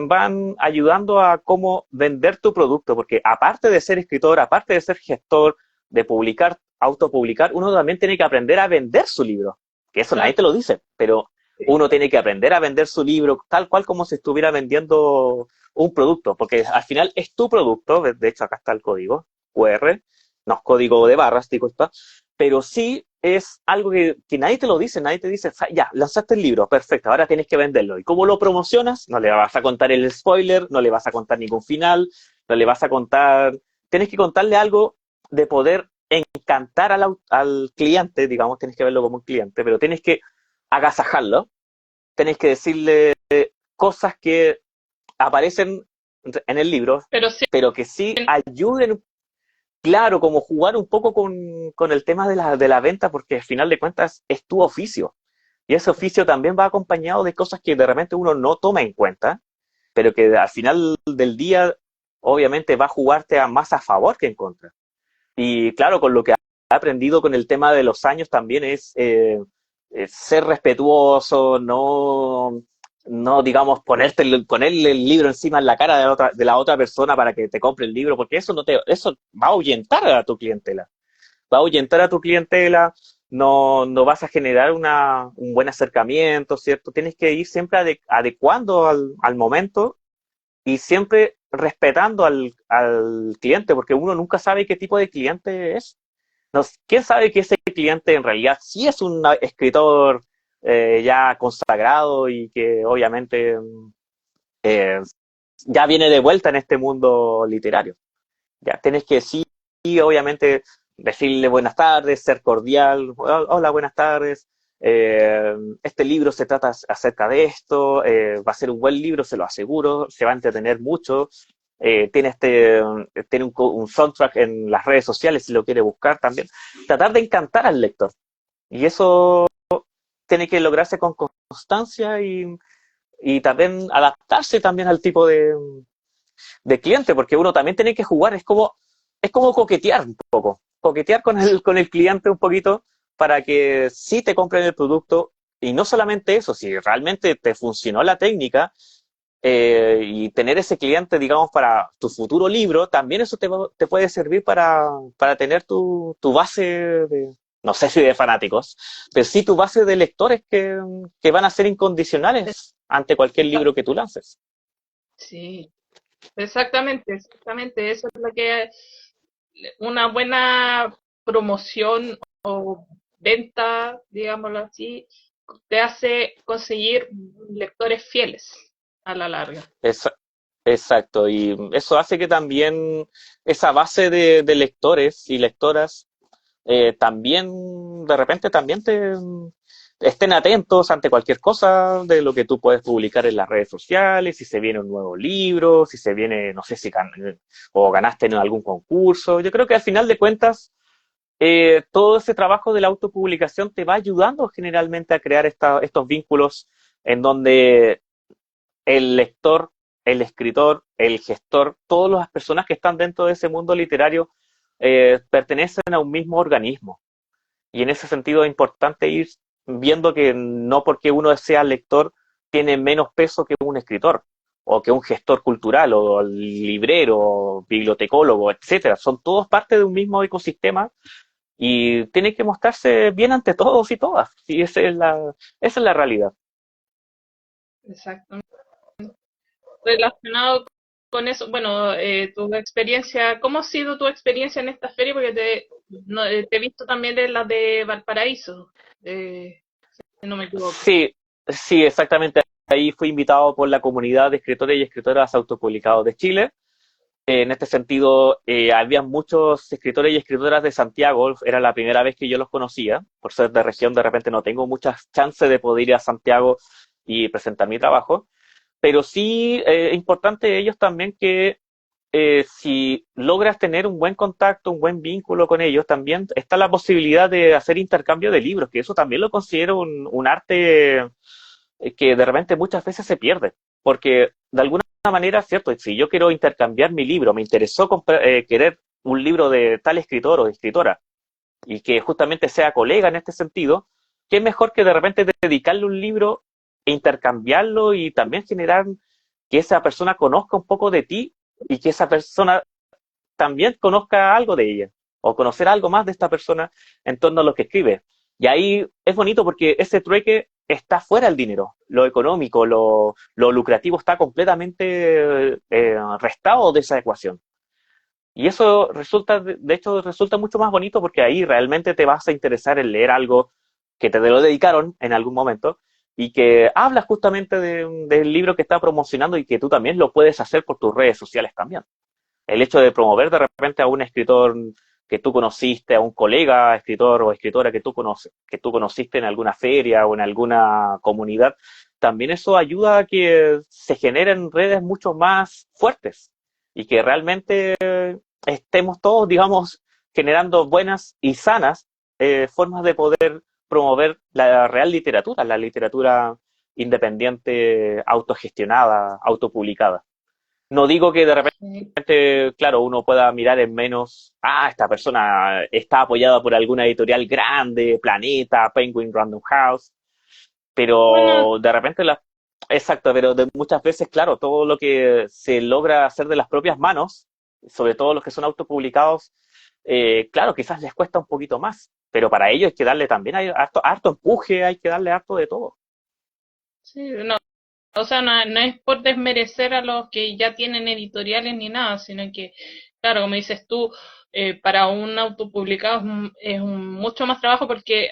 van ayudando a cómo vender tu producto, porque aparte de ser escritor, aparte de ser gestor, de publicar, autopublicar, uno también tiene que aprender a vender su libro, que eso nadie Claro, te lo dice, pero sí. uno tiene que aprender a vender su libro tal cual como si estuviera vendiendo un producto, porque al final es tu producto, de hecho acá está el código QR, no es código de barras, digo está, pero sí es algo que nadie te lo dice, nadie te dice, ya, lanzaste el libro, perfecto, ahora tienes que venderlo. ¿Y cómo lo promocionas? No le vas a contar el spoiler, no le vas a contar ningún final, no le vas a contar, tienes que contarle algo de poder encantar al cliente, digamos, tienes que verlo como un cliente, pero tienes que agasajarlo, tienes que decirle cosas que aparecen en el libro, Pero sí, pero que sí ayuden, claro, como jugar un poco con el tema de la venta, porque al final de cuentas es tu oficio. Y ese oficio también va acompañado de cosas que de repente uno no toma en cuenta, pero que al final del día obviamente va a jugarte más a favor que en contra. Y claro, con lo que he aprendido con el tema de los años también es ser respetuoso, no digamos, ponerle el libro encima en la cara de la otra persona para que te compre el libro, porque eso va a ahuyentar a tu clientela. Va a ahuyentar a tu clientela, no vas a generar un buen acercamiento, ¿cierto? Tienes que ir siempre adecuando al momento y siempre respetando al cliente, porque uno nunca sabe qué tipo de cliente es. No, ¿quién sabe que ese cliente en realidad sí es un escritor ya consagrado y que obviamente eh, ya viene de vuelta en este mundo literario? Ya tienes que sí, obviamente, decirle buenas tardes, ser cordial, hola, buenas tardes. Este libro se trata acerca de esto, va a ser un buen libro, se lo aseguro, se va a entretener mucho. Tiene un soundtrack en las redes sociales si lo quiere buscar también. Tratar de encantar al lector. Y eso tiene que lograrse con constancia y también adaptarse también al tipo de cliente, porque uno también tiene que jugar, es como coquetear un poco, coquetear con el cliente un poquito para que sí te compren el producto y no solamente eso, si realmente te funcionó la técnica y tener ese cliente, digamos, para tu futuro libro, también eso te puede servir para tener tu base de, no sé si de fanáticos, pero sí tu base de lectores que van a ser incondicionales ante cualquier libro que tú lances. sí, exactamente, exactamente. Eso es lo que una buena promoción o venta, digámoslo así, te hace conseguir lectores fieles a la larga. Es, exacto, y eso hace que también esa base de lectores y lectoras también de repente también te estén atentos ante cualquier cosa de lo que tú puedes publicar en las redes sociales, si se viene un nuevo libro, si se viene, no sé si o ganaste en algún concurso. Yo creo que al final de cuentas todo ese trabajo de la autopublicación te va ayudando generalmente a crear estos vínculos en donde el lector, el escritor, el gestor, todas las personas que están dentro de ese mundo literario pertenecen a un mismo organismo. Y en ese sentido es importante ir viendo que no porque uno sea lector tiene menos peso que un escritor o que un gestor cultural o librero, o bibliotecólogo, etcétera. Son todos parte de un mismo ecosistema y tiene que mostrarse bien ante todos y todas. Y esa es la realidad. Exacto. Relacionado con eso, bueno, tu experiencia, ¿cómo ha sido tu experiencia en esta feria? Porque te he visto también en la de Valparaíso, si no me equivoco. Sí, Sí, exactamente. Ahí fui invitado por la comunidad de escritores y escritoras autopublicados de Chile. En este sentido, había muchos escritores y escritoras de Santiago, era la primera vez que yo los conocía, por ser de región de repente no tengo muchas chances de poder ir a Santiago y presentar mi trabajo, pero sí es importante ellos también que si logras tener un buen contacto, un buen vínculo con ellos, también está la posibilidad de hacer intercambio de libros, que eso también lo considero un arte que de repente muchas veces se pierde, porque de alguna manera, cierto, si yo quiero intercambiar mi libro, me interesó querer un libro de tal escritor o escritora, y que justamente sea colega en este sentido, qué mejor que de repente dedicarle un libro e intercambiarlo y también generar que esa persona conozca un poco de ti y que esa persona también conozca algo de ella o conocer algo más de esta persona en torno a lo que escribe. Y ahí es bonito porque ese trueque está fuera del dinero. Lo económico, lo lucrativo está completamente restado de esa ecuación. Y eso resulta, de hecho, resulta mucho más bonito porque ahí realmente te vas a interesar en leer algo que te lo dedicaron en algún momento y que habla justamente del libro que está promocionando y que tú también lo puedes hacer por tus redes sociales también. El hecho de promover de repente a un escritor que tú conociste, a un colega escritor o escritora que tú conociste en alguna feria o en alguna comunidad, también eso ayuda a que se generen redes mucho más fuertes y que realmente estemos todos, digamos, generando buenas y sanas formas de poder promover la real literatura, la literatura independiente, autogestionada, autopublicada. No digo que de Sí. repente, claro, uno pueda mirar en menos, esta persona está apoyada por alguna editorial grande, Planeta, Penguin Random House, Bueno, pero de repente exacto, pero de muchas veces, claro, todo lo que se logra hacer de las propias manos, sobre todo los que son autopublicados, claro, quizás les cuesta un poquito más, pero para ello hay que darle también harto empuje, hay que darle harto de todo. sí, no, o sea, no es por desmerecer a los que ya tienen editoriales ni nada, sino que, claro, como dices tú, para un autopublicado mucho más trabajo porque,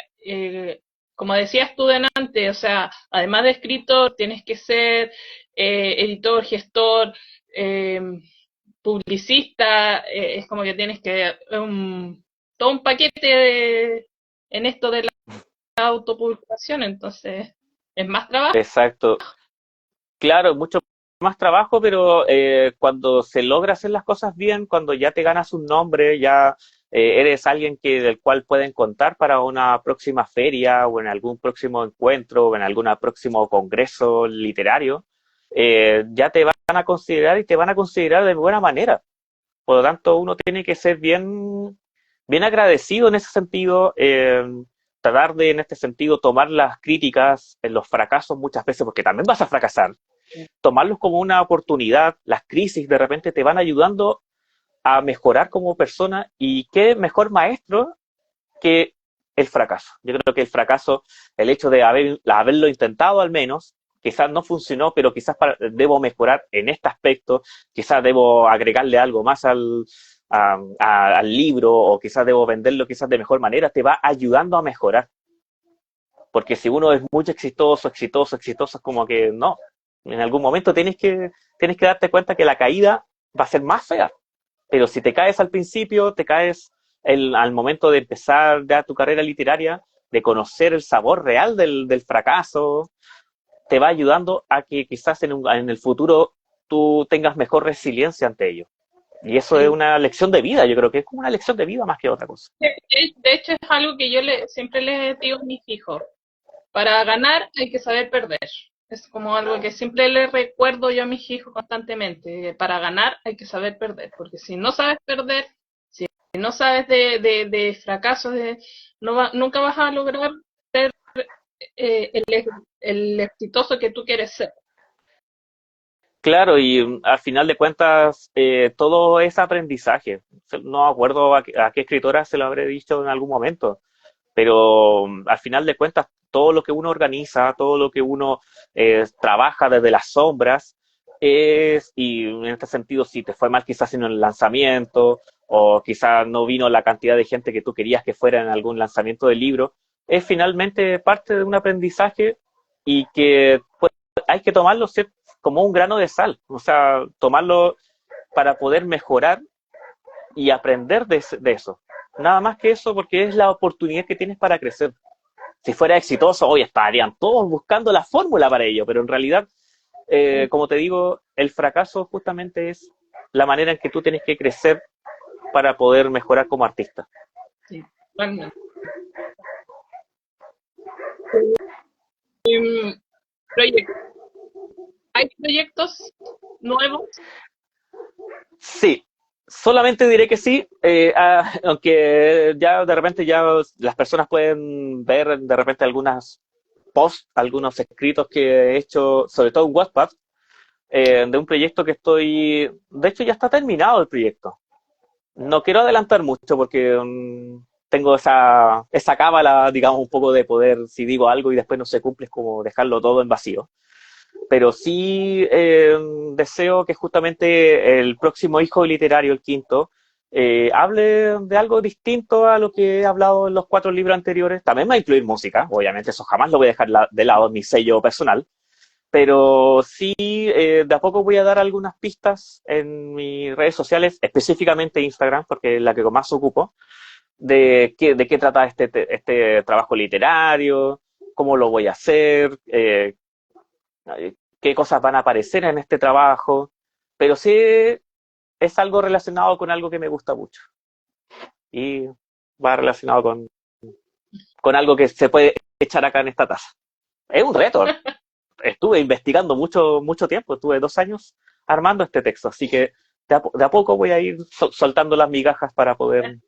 como decías tú delante, o sea, además de escritor, tienes que ser editor, gestor, eh, publicista, es como que tienes que, todo un paquete en esto de la autopublicación, entonces es más trabajo. Exacto. Claro, mucho más trabajo, pero cuando se logra hacer las cosas bien, cuando ya te ganas un nombre, ya eres alguien del cual pueden contar para una próxima feria o en algún próximo encuentro o en algún próximo congreso literario, ya te van a considerar y te van a considerar de buena manera. Por lo tanto, uno tiene que ser bien agradecido en ese sentido, tratar de, en este sentido, tomar las críticas, los fracasos muchas veces, porque también vas a fracasar, tomarlos como una oportunidad, las crisis de repente te van ayudando a mejorar como persona y qué mejor maestro que el fracaso. Yo creo que el fracaso, el hecho de haberlo intentado al menos, quizás no funcionó, pero quizás debo mejorar en este aspecto, quizás debo agregarle algo más al libro o quizás debo venderlo quizás de mejor manera, te va ayudando a mejorar. Porque si uno es muy exitoso, exitoso, exitoso, es como que no. En algún momento tienes que darte cuenta que la caída va a ser más fea. Pero si te caes al principio, te caes al momento de empezar ya tu carrera literaria, de conocer el sabor real del fracaso, te va ayudando a que quizás en el futuro tú tengas mejor resiliencia ante ello. Y eso es Sí. una lección de vida, yo creo que es como una lección de vida más que otra cosa. De hecho, es algo que siempre les digo a mis hijos. Para ganar hay que saber perder. Es como algo que siempre les recuerdo yo a mis hijos constantemente. Para ganar hay que saber perder. Porque si no sabes perder, si no sabes de fracasos, nunca vas a lograr ser el exitoso que tú quieres ser. Claro, y al final de cuentas, todo es aprendizaje. No me acuerdo a qué escritora se lo habré dicho en algún momento, pero al final de cuentas, todo lo que uno organiza, todo lo que uno trabaja desde las sombras, y en este sentido, si te fue mal quizás en el lanzamiento, o quizás no vino la cantidad de gente que tú querías que fuera en algún lanzamiento del libro, es finalmente parte de un aprendizaje y que pues, hay que tomarlo como un grano de sal, o sea, tomarlo para poder mejorar y aprender de eso. Nada más que eso, porque es la oportunidad que tienes para crecer. Si fuera exitoso, hoy estarían todos buscando la fórmula para ello, pero en realidad, como te digo, el fracaso justamente es la manera en que tú tienes que crecer para poder mejorar como artista. Sí, totalmente. Proyectos. ¿Hay proyectos nuevos? Sí, solamente diré que sí, aunque ya de repente ya las personas pueden ver de repente algunas posts, algunos escritos que he hecho, sobre todo en Wattpad, de un proyecto que estoy, de hecho ya está terminado el proyecto. No quiero adelantar mucho porque tengo esa cábala, digamos, un poco de poder, si digo algo y después no se cumple, es como dejarlo todo en vacío. Pero sí deseo que justamente el próximo hijo literario, el quinto, hable de algo distinto a lo que he hablado en los 4 libros anteriores. También va a incluir música, obviamente eso jamás lo voy a dejar de lado en mi sello personal, pero sí de a poco voy a dar algunas pistas en mis redes sociales, específicamente Instagram, porque es la que más ocupo, de qué trata este trabajo literario, cómo lo voy a hacer, qué cosas van a aparecer en este trabajo, pero sí es algo relacionado con algo que me gusta mucho y va relacionado con algo que se puede echar acá en esta taza. Es un reto, estuve investigando mucho tiempo, estuve 2 años armando este texto, así que de a poco voy a ir soltando las migajas para poder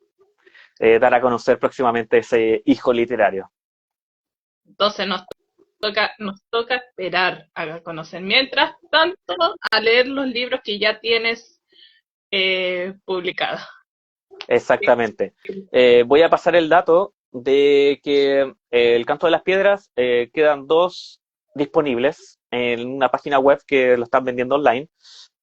dar a conocer próximamente ese hijo literario. Entonces nos toca esperar a conocer. Mientras tanto, a leer los libros que ya tienes publicados. Exactamente. Voy a pasar el dato de que el Canto de las Piedras quedan 2 disponibles en una página web que lo están vendiendo online.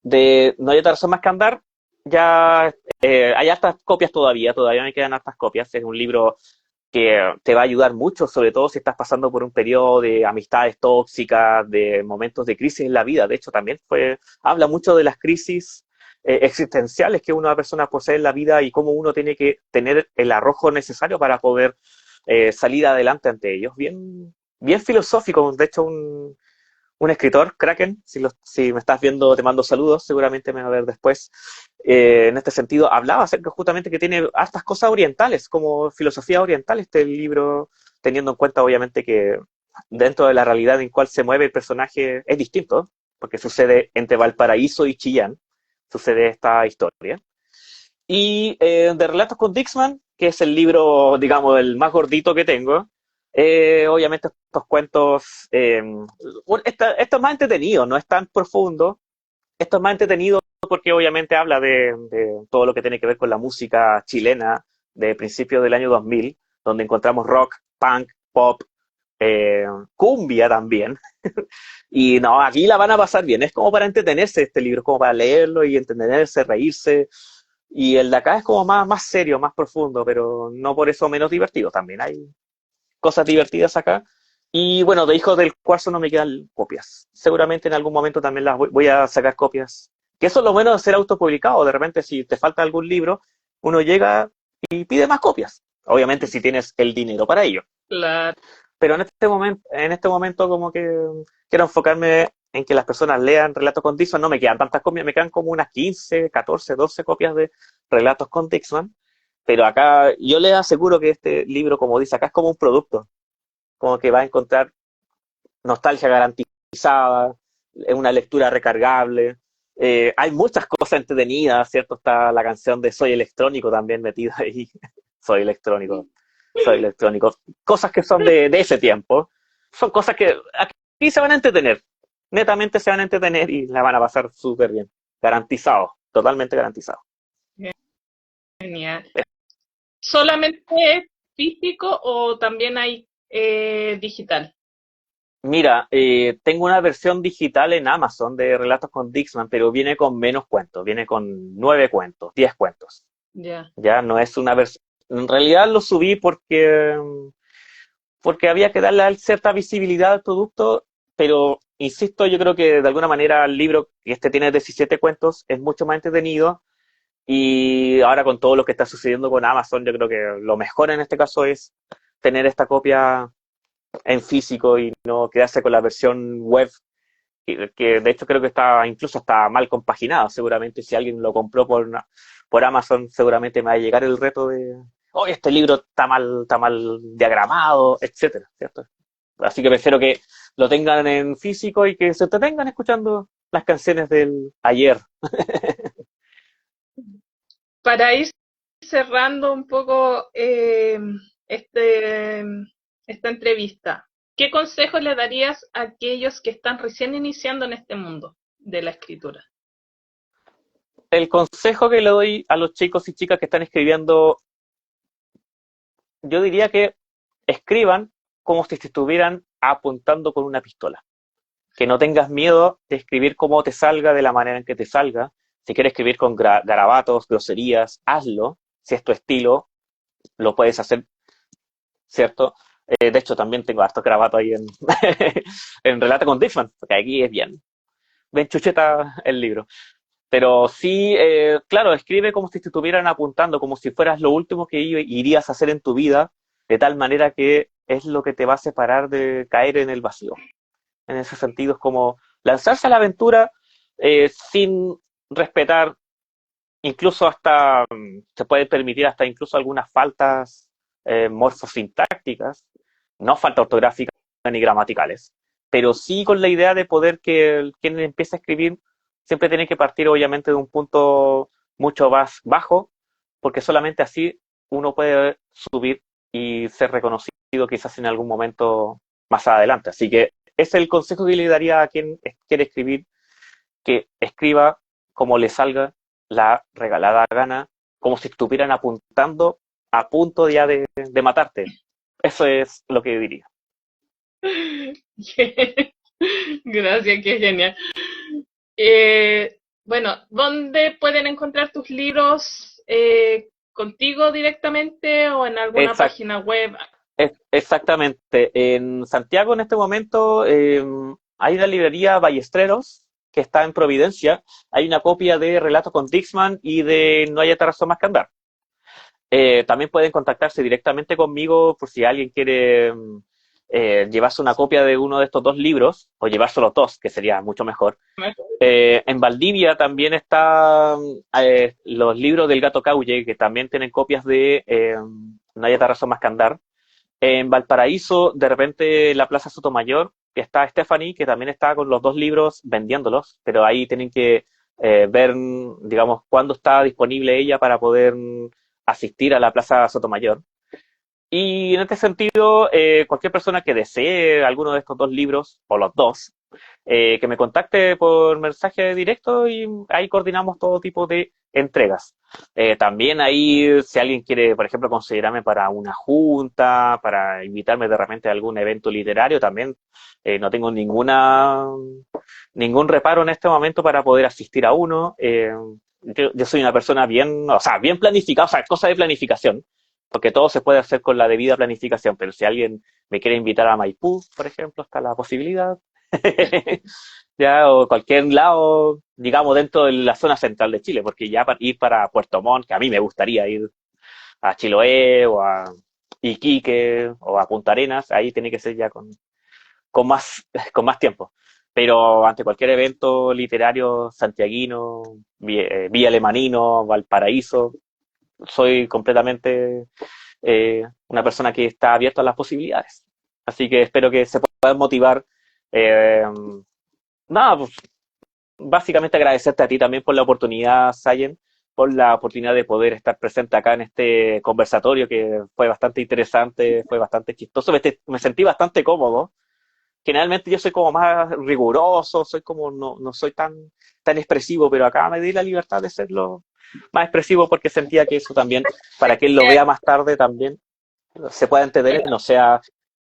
De No hay otra razón más que andar, ya hay hartas copias todavía me quedan hartas copias. Es un libro que te va a ayudar mucho, sobre todo si estás pasando por un periodo de amistades tóxicas, de momentos de crisis en la vida. De hecho, también habla mucho de las crisis existenciales que una persona posee en la vida y cómo uno tiene que tener el arrojo necesario para poder salir adelante ante ellos. Bien filosófico, de hecho, un escritor, Kraken, si me estás viendo te mando saludos, seguramente me va a ver después. En este sentido, hablaba acerca justamente que tiene hartas cosas orientales, como filosofía oriental este libro, teniendo en cuenta obviamente que dentro de la realidad en cual se mueve el personaje es distinto, porque sucede entre Valparaíso y Chillán, sucede esta historia. Y de Relatos con Dixman, que es el libro, digamos, el más gordito que tengo, obviamente estos cuentos, esto es más entretenido, no es tan profundo, esto es más entretenido porque obviamente habla de todo lo que tiene que ver con la música chilena de principios del año 2000, donde encontramos rock, punk, pop, eh, cumbia también. Y no, aquí la van a pasar bien, es como para entretenerse este libro, es como para leerlo y entretenerse, reírse. Y el de acá es como más serio, más profundo, pero no por eso menos divertido. También hay cosas divertidas acá. Y bueno, de Hijos del Cuarzo no me quedan copias. Seguramente en algún momento también las voy a sacar copias. Que eso es lo bueno de ser autopublicado. De repente, si te falta algún libro, uno llega y pide más copias. Obviamente, si tienes el dinero para ello. Claro. Pero en este momento como que quiero enfocarme en que las personas lean Relatos con Dixon. No me quedan tantas copias, me quedan como unas 15, 14, 12 copias de Relatos con Dixon. Pero acá yo les aseguro que este libro, como dice acá, es como un producto. Como que va a encontrar nostalgia garantizada, es una lectura recargable. Hay muchas cosas entretenidas, ¿cierto? Está la canción de Soy Electrónico también metida ahí. Soy electrónico, soy electrónico. Cosas que son de ese tiempo. Son cosas que aquí se van a entretener. Netamente se van a entretener y la van a pasar súper bien. Garantizado, totalmente garantizado. Genial. ¿Solamente es físico o también hay digital? Mira, tengo una versión digital en Amazon de Relatos con Dixman, pero viene con menos cuentos, viene con 9 cuentos, 10 cuentos. Ya. Ya no es una versión. En realidad lo subí porque porque había que darle cierta visibilidad al producto, pero insisto, yo creo que de alguna manera el libro, que este tiene 17 cuentos, es mucho más entretenido y ahora con todo lo que está sucediendo con Amazon, yo creo que lo mejor en este caso es tener esta copia en físico y no quedarse con la versión web, que de hecho creo que está incluso está mal compaginado. Seguramente si alguien lo compró por Amazon, seguramente me va a llegar el reto de, oh, este libro está mal diagramado, etcétera, ¿cierto? Así que prefiero que lo tengan en físico y que se entretengan escuchando las canciones del ayer. Para ir cerrando un poco este, esta entrevista, ¿qué consejos le darías a aquellos que están recién iniciando en este mundo de la escritura? El consejo que le doy a los chicos y chicas que están escribiendo, yo diría que escriban como si te estuvieran apuntando con una pistola. Que no tengas miedo de escribir como te salga, de la manera en que te salga. Si quieres escribir con garabatos, groserías, hazlo. Si es tu estilo, lo puedes hacer, ¿cierto? De hecho, también tengo hartos garabatos ahí en, en Relata con Dixman, porque aquí es bien chucheta el libro. Pero sí, claro, escribe como si te estuvieran apuntando, como si fueras lo último que irías a hacer en tu vida, de tal manera que es lo que te va a separar de caer en el vacío. En ese sentido es como lanzarse a la aventura sin respetar, incluso hasta, se puede permitir hasta incluso algunas faltas morfosintácticas, no faltas ortográficas ni gramaticales, pero sí con la idea de poder que quien empiece a escribir siempre tiene que partir obviamente de un punto mucho más bajo, porque solamente así uno puede subir y ser reconocido quizás en algún momento más adelante. Así que ese es el consejo que le daría a quien quiere escribir, que escriba como le salga la regalada gana, como si estuvieran apuntando a punto ya de matarte. Eso es lo que yo diría. Gracias, qué genial. Bueno, ¿dónde pueden encontrar tus libros? ¿Contigo directamente o en alguna Exact, página web? exactamente. En Santiago en este momento hay una librería Ballesteros que está en Providencia. Hay una copia de Relatos con Dixman y de No hay otra razón más que andar. También pueden contactarse directamente conmigo por si alguien quiere llevarse una copia de uno de estos dos libros, o llevarse los dos, que sería mucho mejor. En Valdivia también están los libros del Gato Caulle, que también tienen copias de No hay otra razón más que andar. En Valparaíso, de repente, en la Plaza Sotomayor, que está Stephanie, que también está con los dos libros vendiéndolos, pero ahí tienen que ver, digamos, cuándo está disponible ella para poder asistir a la Plaza Sotomayor. Y en este sentido, cualquier persona que desee alguno de estos dos libros, o los dos, que me contacte por mensaje directo y ahí coordinamos todo tipo de entregas. También ahí, si alguien quiere, por ejemplo, considerarme para una junta, para invitarme de repente a algún evento literario, también no tengo ningún reparo en este momento para poder asistir a uno. Yo soy una persona bien, o sea, bien planificada, o sea, cosa de planificación, porque todo se puede hacer con la debida planificación, pero si alguien me quiere invitar a Maipú, por ejemplo, está la posibilidad. Ya, o cualquier lado, digamos, dentro de la zona central de Chile, porque ya para ir para Puerto Montt, que a mí me gustaría ir a Chiloé o a Iquique o a Punta Arenas, ahí tiene que ser ya con más, con más tiempo. Pero ante cualquier evento literario santiaguino, Villa Lemanino, Valparaíso, soy completamente una persona que está abierta a las posibilidades. Así que espero que se puedan motivar. Eh, Nada, pues básicamente agradecerte a ti también por la oportunidad, Sayen, por la oportunidad de poder estar presente acá en este conversatorio que fue bastante interesante, fue bastante chistoso, me sentí bastante cómodo. Generalmente yo soy como más riguroso, soy como no soy tan expresivo, pero acá me di la libertad de serlo más expresivo porque sentía que eso también, para quien lo vea más tarde también, se pueda entender, no sea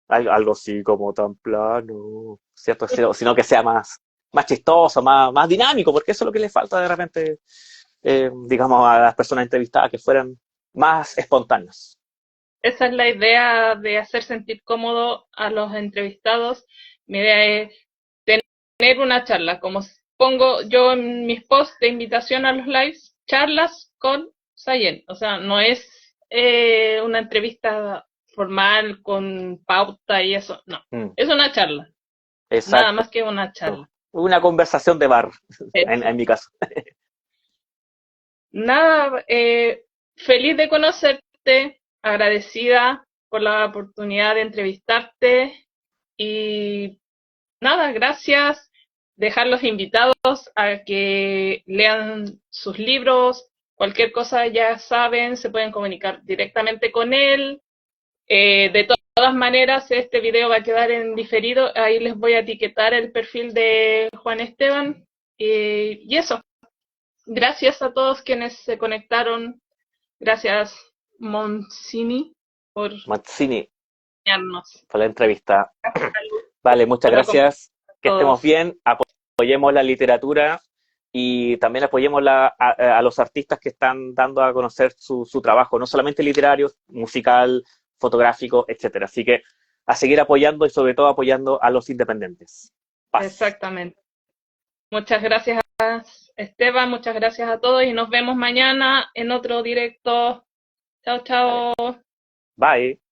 algo así como tan plano, ¿cierto? Sino que sea más chistoso, más dinámico, porque eso es lo que le falta de repente, digamos, a las personas entrevistadas, que fueran más espontáneos. esa es la idea de hacer sentir cómodo a los entrevistados. Mi idea es tener una charla, como pongo yo en mis posts de invitación a los lives, charlas con Sayen. O sea, no es una entrevista formal con pauta y eso, no. Mm, Es una charla, nada exacto. más que una charla. Una conversación de bar, en Eso. mi caso. Nada, feliz de conocerte, agradecida por la oportunidad de entrevistarte y nada, gracias. Dejar los invitados a que lean sus libros, cualquier cosa ya saben, se pueden comunicar directamente con él. De todas maneras, este video va a quedar en diferido, ahí les voy a etiquetar el perfil de Juan Esteban y eso. Gracias a todos quienes se conectaron. Gracias, Monsini, por Mazzini, acompañarnos. por la entrevista. Salud Vale, muchas por acompañarnos gracias. a Que estemos todos. bien. Apoyemos la literatura y también apoyemos a los artistas que están dando a conocer su trabajo, no solamente literario, musical, fotográfico, etcétera. Así que a seguir apoyando y sobre todo apoyando a los independientes. Paz. Exactamente. Muchas gracias, Esteban. Muchas gracias a todos y nos vemos mañana en otro directo. Chao, Vale. chao. Bye.